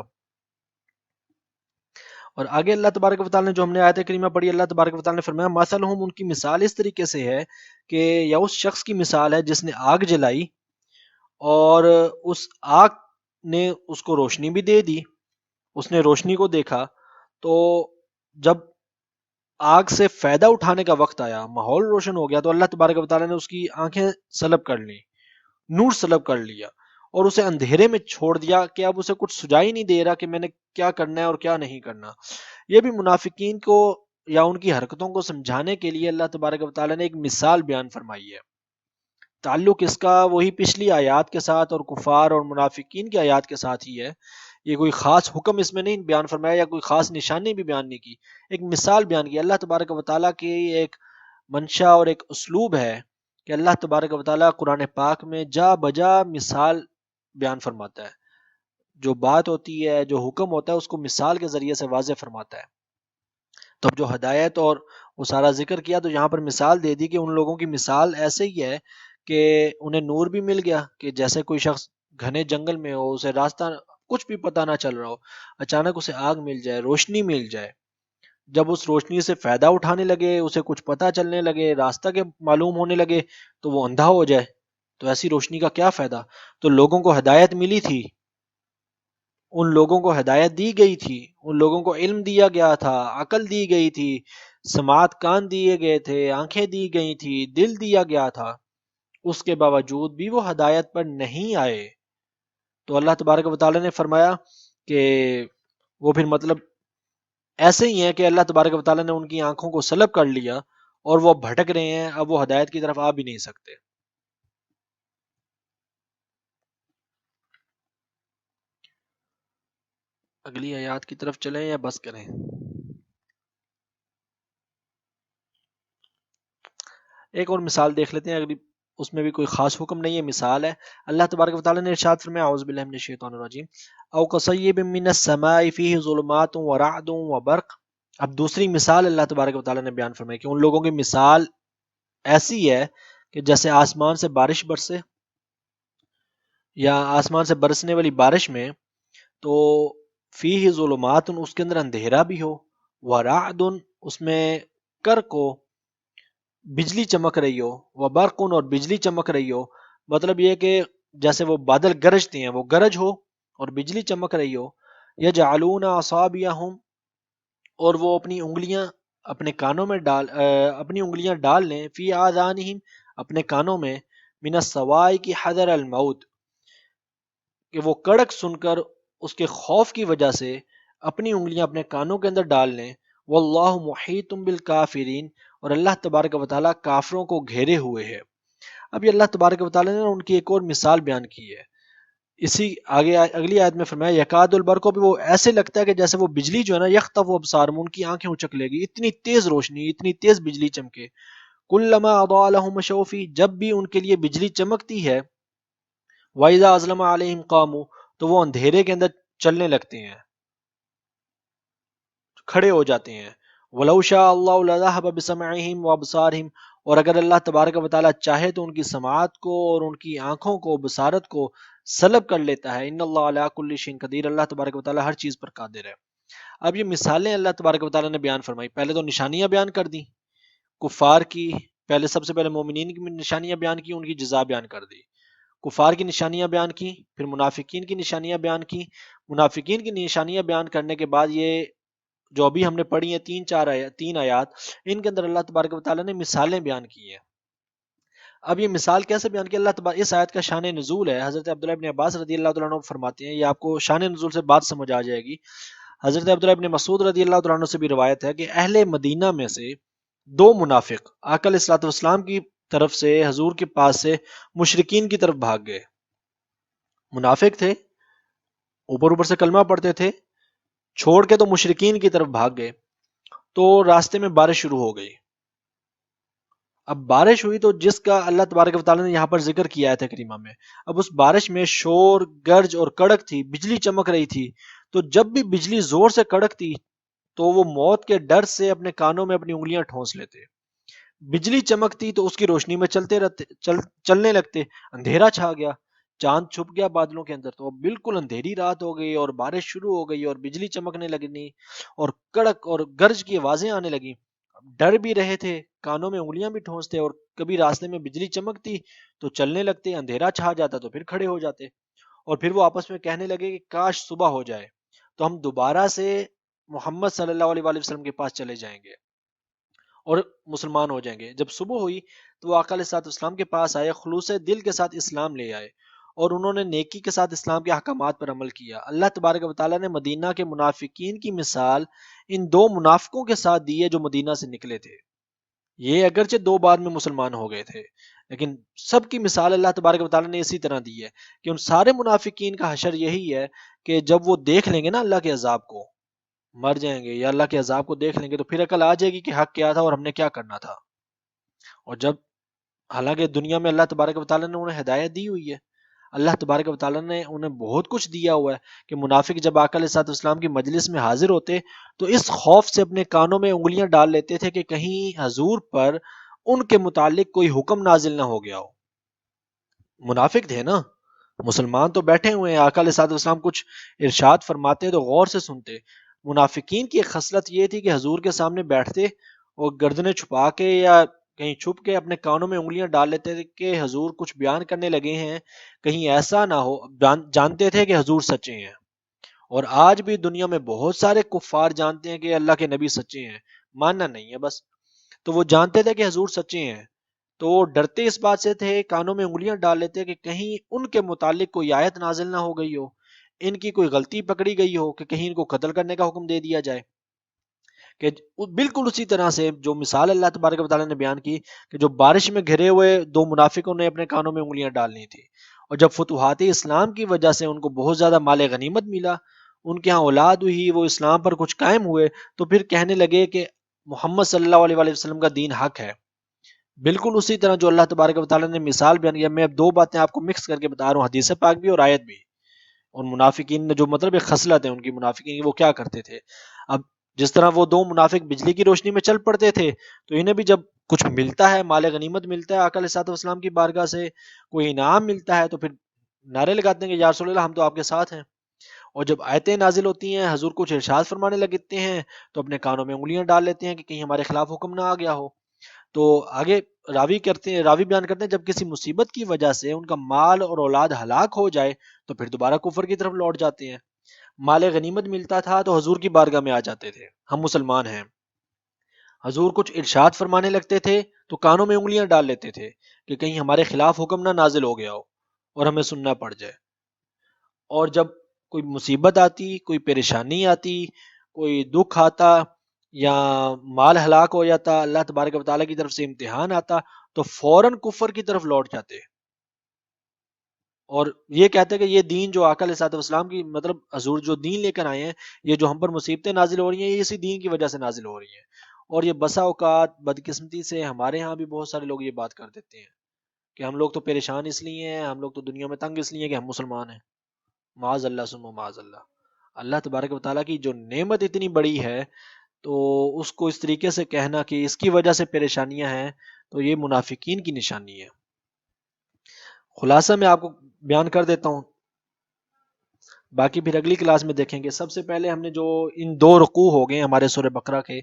اور آگے اللہ تبارک و تعالیٰ نے جو ہم نے آیت کریمہ پڑھی، اللہ تبارک و تعالیٰ نے فرمایا مثلہم، ان کی مثال اس طریقے سے ہے کہ یا اس شخص کی مثال ہے جس نے آگ جلائی اور اس آگ نے اس کو روشنی بھی دے دی، اس نے روشنی کو دیکھا، تو جب آگ سے فائدہ اٹھانے کا وقت آیا، ماحول روشن ہو گیا، تو اللہ تبارک و تعالیٰ نے اس کی آنکھیں سلب کر لی، نور سلب کر لیا، اور اسے اندھیرے میں چھوڑ دیا کہ اب اسے کچھ سجائی نہیں دے رہا کہ میں نے کیا کرنا ہے اور کیا نہیں کرنا۔ یہ بھی منافقین کو یا ان کی حرکتوں کو سمجھانے کے لیے اللہ تبارک و تعالیٰ نے ایک مثال بیان فرمائی ہے تعلق اس کا وہی پچھلی آیات کے ساتھ اور کفار اور منافقین کی آیات کے ساتھ ہی ہے. یہ کوئی خاص حکم اس میں نہیں بیان فرمایا یا کوئی خاص نشانی بھی بیان نہیں کی، ایک مثال بیان کی. اللہ تبارک و تعالیٰ کی ایک منشا اور ایک اسلوب ہے کہ اللہ تبارک و تعالیٰ قرآن پاک میں جا بجا مثال بیان فرماتا ہے. جو بات ہوتی ہے، جو حکم ہوتا ہے، اس کو مثال کے ذریعے سے واضح فرماتا ہے. تو اب جو ہدایت اور وہ سارا ذکر کیا تو یہاں پر مثال دے دی کہ ان لوگوں کی مثال ایسے ہی ہے کہ انہیں نور بھی مل گیا، کہ جیسے کوئی شخص گھنے جنگل میں ہو، اسے راستہ کچھ بھی پتہ نہ چل رہا ہو، اچانک اسے آگ مل جائے، روشنی مل جائے. جب اس روشنی سے فائدہ اٹھانے لگے، اسے کچھ پتہ چلنے لگے، راستہ کے معلوم ہونے لگے، تو وہ اندھا ہو جائے، تو ایسی روشنی کا کیا فائدہ؟ تو لوگوں کو ہدایت ملی تھی، ان لوگوں کو ہدایت دی گئی تھی، ان لوگوں کو علم دیا گیا تھا، عقل دی گئی تھی، سماعت کان دیے گئے تھے، آنکھیں دی گئی تھی، دل دیا گیا تھا، اس کے باوجود بھی وہ ہدایت پر نہیں آئے. تو اللہ تبارک و تعالی نے فرمایا کہ وہ پھر مطلب ایسے ہی ہیں کہ اللہ تبارک و تعالی نے ان کی آنکھوں کو سلب کر لیا اور وہ بھٹک رہے ہیں، اب وہ ہدایت کی طرف آ بھی نہیں سکتے. اگلی آیات کی طرف چلیں یا بس کریں؟ ایک اور مثال دیکھ لیتے ہیں، اگلی اس میں بھی کوئی خاص حکم نہیں ہے، مثال ہے. اللہ تبارک و تعالی نے ارشاد فرمایا اعوذ باللہ من الشیطان الرجیم او کصیب من السماء فیہ ظلمات ورعد وبرق. اب دوسری مثال اللہ تبارک و تعالی نے بیان فرمائی کہ ان لوگوں کی مثال ایسی ہے کہ جیسے آسمان سے بارش برسے، یا آسمان سے برسنے والی بارش میں تو فیہ ظلمات اس کے اندر اندھیرا بھی ہو، ورعد اس میں کرک ہو، بجلی چمک رہی ہو، وبرق اور بجلی چمک رہی ہو. مطلب یہ کہ جیسے وہ بادل گرجتے ہیں وہ گرج ہو اور بجلی چمک رہی ہو. یجعلون اصابعہم، اور وہ اپنی انگلیاں اپنے کانوں میں اپنی انگلیاں ڈال لیں، فی آذانہم اپنے کانوں میں، من الصواعق حذر الموت، کہ وہ کڑک سن کر اس کے خوف کی وجہ سے اپنی انگلیاں اپنے کانوں کے اندر ڈال لیں. واللہ محیط بالکافرین، اور اللہ تبارک و تعالیٰ کافروں کو گھیرے ہوئے ہے. اب یہ اللہ تبارک و تعالیٰ نے ان کی ایک اور مثال بیان کی ہے. اسی آگے اگلی آیت میں فرمایا یکاد البرق، بھی وہ ایسے لگتا ہے کہ جیسے وہ بجلی جو ہے نا، یخطف ابصارہم، ان کی آنکھیں اچک لے گی، اتنی تیز روشنی، اتنی تیز بجلی چمکے. کلما اضاء لهم مشوا فیہ، جب بھی ان کے لیے بجلی چمکتی ہے، وَإِذَا أَظْلَمَ عَلَيْهِمْ قَامُوا، تو وہ اندھیرے کے اندر چلنے لگتے ہیں، کھڑے ہو جاتے ہیں. وَلَوْ شَاءَ اللَّهُ لَذَهَبَ بِسَمْعِهِمْ وَأَبْصَارِهِمْ، اور اگر اللہ تبارک و تعالیٰ چاہے تو ان کی سماعت کو اور ان کی آنکھوں کو، بصارت کو سلب کر لیتا ہے. ان اللہ علی کل شیء قدیر، اللہ تبارک و تعالیٰ ہر چیز پر قادر ہے. اب یہ مثالیں اللہ تبارک و تعالیٰ نے بیان فرمائی. پہلے تو نشانیاں بیان کر دی کفار کی، پہلے سب سے پہلے مومنین کی نشانیاں بیان کی، ان کی جزا بیان کر دی. کفار کی نشانیاں بیان کی، پھر منافقین کی نشانیاں بیان کی. منافقین کی نشانیاں بیان کرنے کے بعد یہ جو ابھی ہم نے پڑھی ہیں تین آیات، ان کے اندر اللہ تبارک و تعالیٰ نے مثالیں بیان کی ہیں. اب یہ مثال کیسے بیان کی اللہ تبارک، اس آیت کا شان نزول ہے. حضرت عبداللہ ابن عباس رضی اللہ تعالیٰ عنہ فرماتے ہیں، یہ آپ کو شان نزول سے بات سمجھ آ جائے گی. حضرت عبداللہ ابن مسعود رضی اللہ تعالیٰ عنہ سے بھی روایت ہے کہ اہل مدینہ میں سے دو منافق آقا علیہ الصلوۃ والسلام کی طرف سے، حضور کے پاس سے مشرکین کی طرف بھاگ گئے. منافق تھے، اوپر اوپر سے کلمہ پڑھتے تھے، چھوڑ کے تو مشرکین کی طرف بھاگ گئے. تو راستے میں بارش شروع ہو گئی. اب بارش ہوئی تو جس کا اللہ تبارک و تعالیٰ نے یہاں پر ذکر کیا ہے کریمہ میں، اب اس بارش میں شور، گرج اور کڑک تھی، بجلی چمک رہی تھی. تو جب بھی بجلی زور سے کڑکتی تو وہ موت کے ڈر سے اپنے کانوں میں اپنی انگلیاں ٹھونس لیتے. بجلی چمکتی تو اس کی روشنی میں چلنے لگتے. اندھیرا چھا گیا، چاند چھپ گیا بادلوں کے اندر، تو اب بالکل اندھیری رات ہو گئی اور بارش شروع ہو گئی اور بجلی چمکنے لگنی اور کڑک اور گرج کی آوازیں آنے لگی. ڈر بھی رہے تھے، کانوں میں انگلیاں بھی ٹھونستے، اور کبھی راستے میں بجلی چمکتی تو چلنے لگتے، اندھیرا چھا جاتا تو پھر کھڑے ہو جاتے. اور پھر وہ آپس میں کہنے لگے کہ کاش صبح ہو جائے تو ہم دوبارہ سے محمد صلی اللہ علیہ وآلہ وسلم کے پاس چلے جائیں گے اور مسلمان ہو جائیں گے. جب صبح ہوئی تو وہ آقا علیہ الصلوۃ والسلام کے پاس آئے، خلوص دل کے ساتھ اسلام لے آئے اور انہوں نے نیکی کے ساتھ اسلام کے احکامات پر عمل کیا. اللہ تبارک و تعالیٰ نے مدینہ کے منافقین کی مثال ان دو منافقوں کے ساتھ دی ہے جو مدینہ سے نکلے تھے. یہ اگرچہ دو بعد میں مسلمان ہو گئے تھے، لیکن سب کی مثال اللہ تبارک و تعالیٰ نے اسی طرح دی ہے کہ ان سارے منافقین کا حشر یہی ہے کہ جب وہ دیکھ لیں گے نا اللہ کے عذاب کو، مر جائیں گے یا اللہ کے عذاب کو دیکھ لیں گے، تو پھر عقل آ جائے گی کہ حق کیا تھا اور ہم نے کیا کرنا تھا۔ اور جب حالانکہ دنیا میں اللہ تبارک و تعالیٰ نے انہیں ہدایت دی ہوئی ہے، اللہ تبارک و تعالیٰ نے انہیں بہت کچھ دیا ہوا ہے کہ منافق جب آقا علیہ الصلوۃ والسلام کی مجلس میں حاضر ہوتے تو اس خوف سے اپنے کانوں میں انگلیاں ڈال لیتے تھے کہ کہیں حضور پر ان کے متعلق کوئی حکم نازل نہ ہو گیا ہو۔ منافق تھے نا، مسلمان تو بیٹھے ہوئے ہیں، آقا علیہ الصلوۃ والسلام کچھ ارشاد فرماتے تو غور سے سنتے۔ منافقین کی ایک خصلت یہ تھی کہ حضور کے سامنے بیٹھتے اور گردنیں چھپا کے یا کہیں چھپ کے اپنے کانوں میں انگلیاں ڈال لیتے تھے کہ حضور کچھ بیان کرنے لگے ہیں، کہیں ایسا نہ ہو۔ جانتے تھے کہ حضور سچے ہیں، اور آج بھی دنیا میں بہت سارے کفار جانتے ہیں کہ اللہ کے نبی سچے ہیں، ماننا نہیں ہے بس۔ تو وہ جانتے تھے کہ حضور سچے ہیں، تو وہ ڈرتے اس بات سے تھے، کانوں میں انگلیاں ڈال لیتے کہ کہیں ان کے متعلق کوئی آیت نازل نہ ہو گئی ہو، ان کی کوئی غلطی پکڑی گئی ہو کہ کہیں ان کو قتل کرنے کا حکم دے دیا جائے۔ کہ بالکل اسی طرح سے جو مثال اللہ تبارک و تعالیٰ نے بیان کی کہ جو بارش میں گھرے ہوئے دو منافقوں نے اپنے کانوں میں انگلیاں ڈالنی تھی، اور جب فتوحات اسلام کی وجہ سے ان کو بہت زیادہ مال غنیمت ملا، ان کے ہاں اولاد ہوئی، وہ اسلام پر کچھ قائم ہوئے، تو پھر کہنے لگے کہ محمد صلی اللہ علیہ وآلہ وسلم کا دین حق ہے۔ بالکل اسی طرح جو اللہ تبارک و تعالیٰ نے مثال بیان کیا، میں اب دو باتیں آپ کو مکس کر کے بتا رہا ہوں، حدیث پاک بھی اور آیت بھی۔ ان منافقین نے جو مطلب ایک خصلت ہے ان کی منافقین کی، وہ کیا کرتے تھے۔ اب جس طرح وہ دو منافق بجلی کی روشنی میں چل پڑتے تھے، تو انہیں بھی جب کچھ ملتا ہے، مال غنیمت ملتا ہے آقا علیہ الصلوۃ والسلام کی بارگاہ سے، کوئی انعام ملتا ہے، تو پھر نعرے لگاتے ہیں کہ یا رسول اللہ ہم تو آپ کے ساتھ ہیں۔ اور جب آیتیں نازل ہوتی ہیں، حضور کچھ ارشاد فرمانے لگتے ہیں، تو اپنے کانوں میں انگلیاں ڈال لیتے ہیں کہ کہیں ہمارے خلاف حکم نہ آ گیا ہو۔ تو آگے راوی بیان کرتے ہیں جب کسی مصیبت کی وجہ سے ان کا مال اور اولاد ہلاک ہو جائے تو پھر دوبارہ کفر کی طرف لوٹ جاتے ہیں۔ مال غنیمت ملتا تھا تو حضور کی بارگاہ میں آ جاتے تھے، ہم مسلمان ہیں۔ حضور کچھ ارشاد فرمانے لگتے تھے تو کانوں میں انگلیاں ڈال لیتے تھے کہ کہیں ہمارے خلاف حکم نہ نازل ہو گیا ہو اور ہمیں سننا پڑ جائے۔ اور جب کوئی مصیبت آتی، کوئی پریشانی آتی، کوئی دکھ آتا یا مال ہلاک ہو جاتا، اللہ تبارک و تعالیٰ کی طرف سے امتحان آتا، تو فوراً کفر کی طرف لوٹ جاتے اور یہ کہتے کہ یہ دین جو آقا علیہ الصلوۃ والسلام کی مطلب حضور جو دین لے کر آئے ہیں، یہ جو ہم پر مصیبتیں نازل ہو رہی ہیں، یہ اسی دین کی وجہ سے نازل ہو رہی ہیں۔ اور یہ بسا اوقات بدقسمتی سے ہمارے ہاں بھی بہت سارے لوگ یہ بات کر دیتے ہیں کہ ہم لوگ تو پریشان اس لیے ہیں، ہم لوگ تو دنیا میں تنگ اس لیے ہیں کہ ہم مسلمان ہیں۔ معاذ اللہ ثم معاذ اللہ۔ اللہ تبارک و تعالیٰ کی جو نعمت اتنی بڑی ہے، تو اس کو اس طریقے سے کہنا کہ اس کی وجہ سے پریشانیاں ہیں، تو یہ منافقین کی نشانی ہے۔ خلاصہ میں آپ کو بیان کر دیتا ہوں، باقی پھر اگلی کلاس میں دیکھیں گے۔ سب سے پہلے ہم نے جو ان دو رکوع ہو گئے ہمارے سورہ بقرہ کے،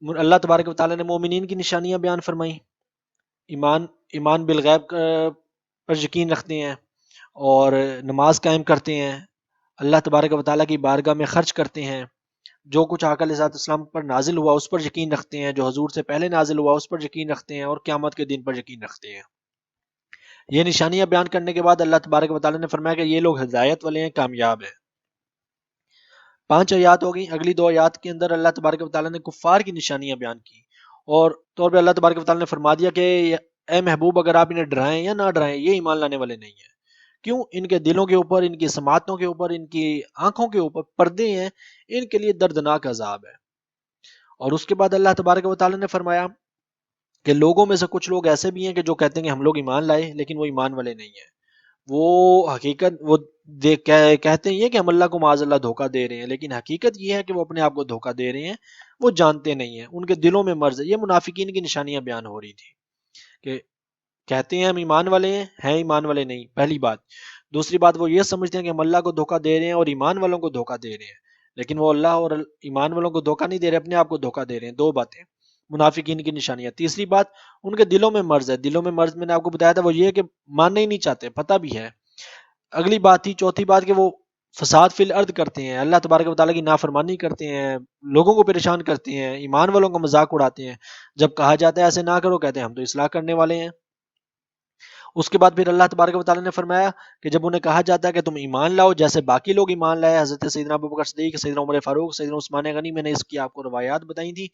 اللہ تبارک و تعالیٰ نے مومنین کی نشانیاں بیان فرمائی، ایمان بالغیب پر یقین رکھتے ہیں اور نماز قائم کرتے ہیں، اللہ تبارک و تعالیٰ کی بارگاہ میں خرچ کرتے ہیں، جو کچھ آقا علیہ السلام پر نازل ہوا اس پر یقین رکھتے ہیں، جو حضور سے پہلے نازل ہوا اس پر یقین رکھتے ہیں، اور قیامت کے دن پر یقین رکھتے ہیں۔ یہ نشانیاں بیان کرنے کے بعد اللہ تبارک و تعالیٰ نے فرمایا کہ یہ لوگ ہدایت والے ہیں، کامیاب ہیں۔ 5 آیات ہو گئی۔ اگلی 2 آیات کے اندر اللہ تبارک و تعالیٰ نے کفار کی نشانیاں بیان کی، اور طور پہ اللہ تبارک و تعالیٰ نے فرما دیا کہ اے محبوب اگر آپ انہیں ڈرائیں یا نہ ڈرائیں، یہ ایمان لانے والے نہیں ہیں۔ کیوں؟ ان کے دلوں کے اوپر، ان کی سماعتوں کے اوپر، ان کی آنکھوں کے اوپر پردے ہیں، ان کے لیے دردناک عذاب ہے۔ اور اس کے بعد اللہ تبارک و تعالیٰ نے فرمایا کہ لوگوں میں سے کچھ لوگ ایسے بھی ہیں کہ جو کہتے ہیں کہ ہم لوگ ایمان لائے، لیکن وہ ایمان والے نہیں ہیں۔ وہ حقیقت وہ کہتے ہیں کہ ہم اللہ کو معاذ اللہ دھوکہ دے رہے ہیں، لیکن حقیقت یہ ہے کہ وہ اپنے آپ کو دھوکہ دے رہے ہیں، وہ جانتے نہیں ہیں، ان کے دلوں میں مرض ہے۔ یہ منافقین کی نشانیاں بیان ہو رہی تھی کہ کہتے ہیں ہم ایمان والے ہیں ایمان والے نہیں، پہلی بات۔ دوسری بات، وہ یہ سمجھتے ہیں کہ ہم اللہ کو دھوکہ دے رہے ہیں اور ایمان والوں کو دھوکہ دے رہے ہیں، لیکن وہ اللہ اور ایمان والوں کو دھوکہ نہیں دے رہے، اپنے آپ کو دھوکہ دے رہے ہیں۔ دو باتیں منافقین کی نشانیاں۔ تیسری بات، ان کے دلوں میں مرض ہے۔ دلوں میں مرض میں نے آپ کو بتایا تھا، وہ یہ ہے کہ ماننا ہی نہیں چاہتے، پتہ بھی ہے۔ اگلی بات تھی چوتھی بات کہ وہ فساد فی الارض کرتے ہیں، اللہ تبارک و تعالیٰ کی نافرمانی کرتے ہیں، لوگوں کو پریشان کرتے ہیں، ایمان والوں کا مذاق اڑاتے ہیں۔ جب کہا جاتا ہے ایسے نہ کرو، کہتے ہیں ہم تو اصلاح کرنے والے ہیں۔ اس کے بعد پھر اللہ تبارک و تعالیٰ نے فرمایا کہ جب انہیں کہا جاتا ہے کہ تم ایمان لاؤ جیسے باقی لوگ ایمان لائے، حضرت سیدنا ابوبکر صدیق، سیدنا عمر فاروق، سیدنا عثمان غنی، میں نے اس کی آپ کو روایات بتائی تھی،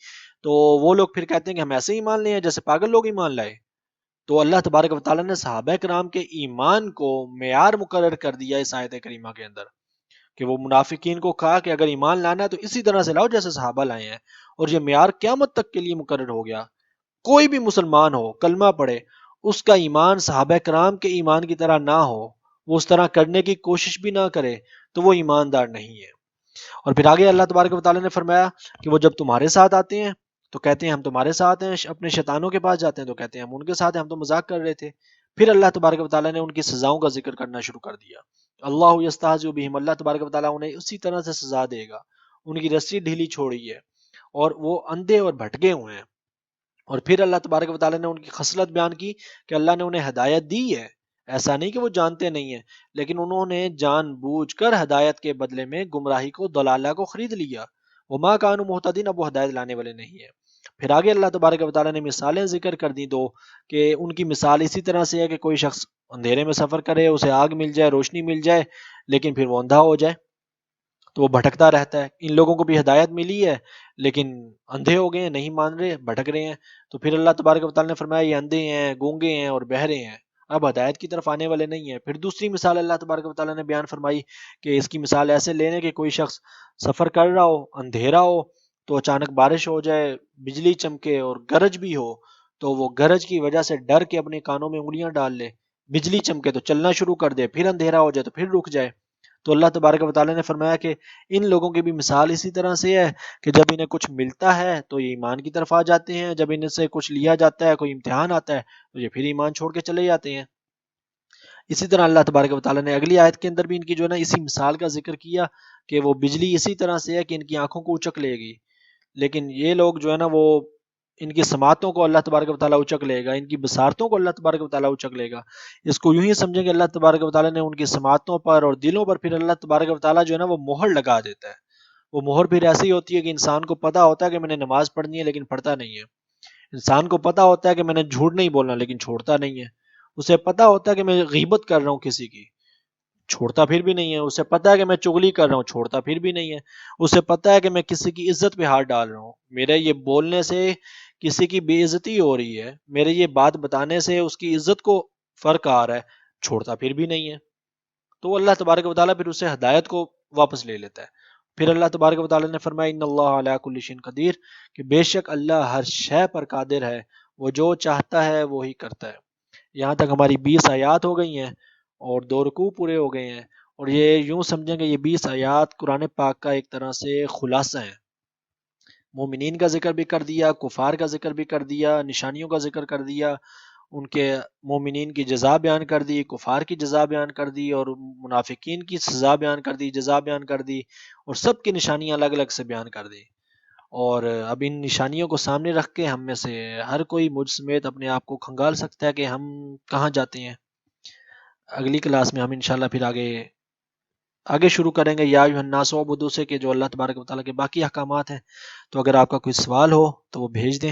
تو وہ لوگ پھر کہتے ہیں کہ ہم ایسے ایمان لے ہیں جیسے پاگل لوگ ایمان لائے۔ تو اللہ تبارک و تعالیٰ نے صحابہ کرام کے ایمان کو معیار مقرر کر دیا اس آیت کریمہ کے اندر، کہ وہ منافقین کو کہا کہ اگر ایمان لانا ہے تو اسی طرح سے لاؤ جیسے صحابہ لائے ہیں، اور یہ معیار قیامت تک کے لیے مقرر ہو گیا۔ کوئی بھی مسلمان ہو کلمہ پڑھے، اس کا ایمان صحابہ کرام کے ایمان کی طرح نہ ہو، وہ اس طرح کرنے کی کوشش بھی نہ کرے، تو وہ ایماندار نہیں ہے۔ اور پھر آگے اللہ تبارک و تعالیٰ نے فرمایا کہ وہ جب تمہارے ساتھ آتے ہیں تو کہتے ہیں ہم تمہارے ساتھ ہیں، اپنے شیطانوں کے پاس جاتے ہیں تو کہتے ہیں ہم ان کے ساتھ ہیں، ہم تو مذاق کر رہے تھے۔ پھر اللہ تبارک و تعالیٰ نے ان کی سزاؤں کا ذکر کرنا شروع کر دیا۔ اللہ یستہزئ بہم، اللہ تبارک و تعالیٰ انہیں اسی طرح سے سزا دے گا، ان کی رسی ڈھیلی چھوڑی ہے اور وہ اندھے اور بھٹکے ہوئے ہیں۔ اور پھر اللہ تبارک و تعالیٰ نے ان کی خصلت بیان کی کہ اللہ نے انہیں ہدایت دی ہے، ایسا نہیں کہ وہ جانتے نہیں ہیں، لیکن انہوں نے جان بوجھ کر ہدایت کے بدلے میں گمراہی کو، ضلالہ کو خرید لیا۔ وما کانوا مہتدین، اب وہ ہدایت لانے والے نہیں ہیں۔ پھر آگے اللہ تبارک و تعالیٰ نے مثالیں ذکر کر دی دو، کہ ان کی مثال اسی طرح سے ہے کہ کوئی شخص اندھیرے میں سفر کرے، اسے آگ مل جائے، روشنی مل جائے، لیکن پھر وہ اندھا ہو جائے تو وہ بھٹکتا رہتا ہے۔ ان لوگوں کو بھی ہدایت ملی ہے لیکن اندھے ہو گئے ہیں، نہیں مان رہے، بھٹک رہے ہیں۔ تو پھر اللہ تبارک و تعالیٰ نے فرمایا یہ اندھے ہیں، گونگے ہیں اور بہرے ہیں، اب ہدایت کی طرف آنے والے نہیں ہیں۔ پھر دوسری مثال اللہ تبارک و تعالیٰ نے بیان فرمائی کہ اس کی مثال ایسے لینے کہ کوئی شخص سفر کر رہا ہو، اندھیرا ہو، تو اچانک بارش ہو جائے، بجلی چمکے اور گرج بھی ہو، تو وہ گرج کی وجہ سے ڈر کے اپنے کانوں میں انگلیاں ڈال لے، بجلی چمکے تو چلنا شروع کر دے، پھر اندھیرا ہو جائے تو پھر رک جائے۔ تو اللہ تبارک و تعالیٰ نے فرمایا کہ ان لوگوں کی بھی مثال اسی طرح سے ہے کہ جب انہیں کچھ ملتا ہے تو یہ ایمان کی طرف آ جاتے ہیں، جب ان سے کچھ لیا جاتا ہے، کوئی امتحان آتا ہے، تو یہ پھر ایمان چھوڑ کے چلے جاتے ہیں۔ اسی طرح اللہ تبارک و تعالیٰ نے اگلی آیت کے اندر بھی ان کی جو ہے نا اسی مثال کا ذکر کیا کہ وہ بجلی اسی طرح سے ہے کہ ان کی آنکھوں کو اچک لے گی، لیکن یہ لوگ جو ہے نا وہ ان کی سماعتوں کو اللہ تبارک و تعالیٰ اچک لے گا، ان کی بصارتوں کو اللہ تبارک و تعالیٰ اچک لے گا۔ اس کو یوں ہی سمجھیں کہ اللہ تبارک و تعالیٰ نے ان کی سماعتوں پر اور دلوں پر پھر اللہ تبارک و تعالیٰ جو ہے نا وہ مہر لگا دیتا ہے۔ وہ مہر پھر ایسی ہوتی ہے کہ انسان کو پتا ہوتا ہے کہ میں نے نماز پڑھنی ہے لیکن پڑھتا نہیں ہے، انسان کو پتا ہوتا ہے کہ میں نے جھوٹ نہیں بولنا لیکن چھوڑتا نہیں ہے، اسے پتا ہوتا ہے کہ میں غیبت کر رہا ہوں کسی کی، چھوڑتا پھر بھی نہیں ہے، اسے پتا ہے کہ میں چغلی کر رہا ہوں، چھوڑتا پھر بھی نہیں ہے، اسے پتا ہے کہ میں کسی کی عزت پہ ہاتھ ڈال رہا ہوں، میرے یہ بولنے سے کسی کی بے عزتی ہو رہی ہے، میرے یہ بات بتانے سے اس کی عزت کو فرق آ رہا ہے، چھوڑتا پھر بھی نہیں ہے۔ تو اللہ تبارک و تعالیٰ پھر اسے ہدایت کو واپس لے لیتا ہے۔ پھر اللہ تبارک و تعالیٰ نے فرمایا ان اللہ علی کل شیء قدیر، کہ بے شک اللہ ہر شے پر قادر ہے، وہ جو چاہتا ہے وہی کرتا ہے۔ یہاں تک ہماری 20 آیات ہو گئی ہیں اور 2 رکوع پورے ہو گئے ہیں، اور یہ یوں سمجھیں کہ یہ 20 آیات قرآن پاک کا ایک طرح سے خلاصہ ہے۔ مومنین کا ذکر بھی کر دیا، کفار کا ذکر بھی کر دیا، نشانیوں کا ذکر کر دیا، ان کے مومنین کی جزا بیان کر دی، کفار کی جزا بیان کر دی، اور منافقین کی سزا بیان کر دی، جزا بیان کر دی، اور سب کی نشانیاں الگ الگ سے بیان کر دی۔ اور اب ان نشانیوں کو سامنے رکھ کے ہم میں سے ہر کوئی مجھ سمیت اپنے آپ کو کھنگال سکتا ہے کہ ہم کہاں جاتے ہیں۔ اگلی کلاس میں ہم انشاءاللہ پھر آگے شروع کریں گے یا ایھا الناس اعبدوا سے، کہ جو اللہ تبارک و تعالیٰ کے باقی احکامات ہیں۔ تو اگر آپ کا کوئی سوال ہو تو وہ بھیج دیں۔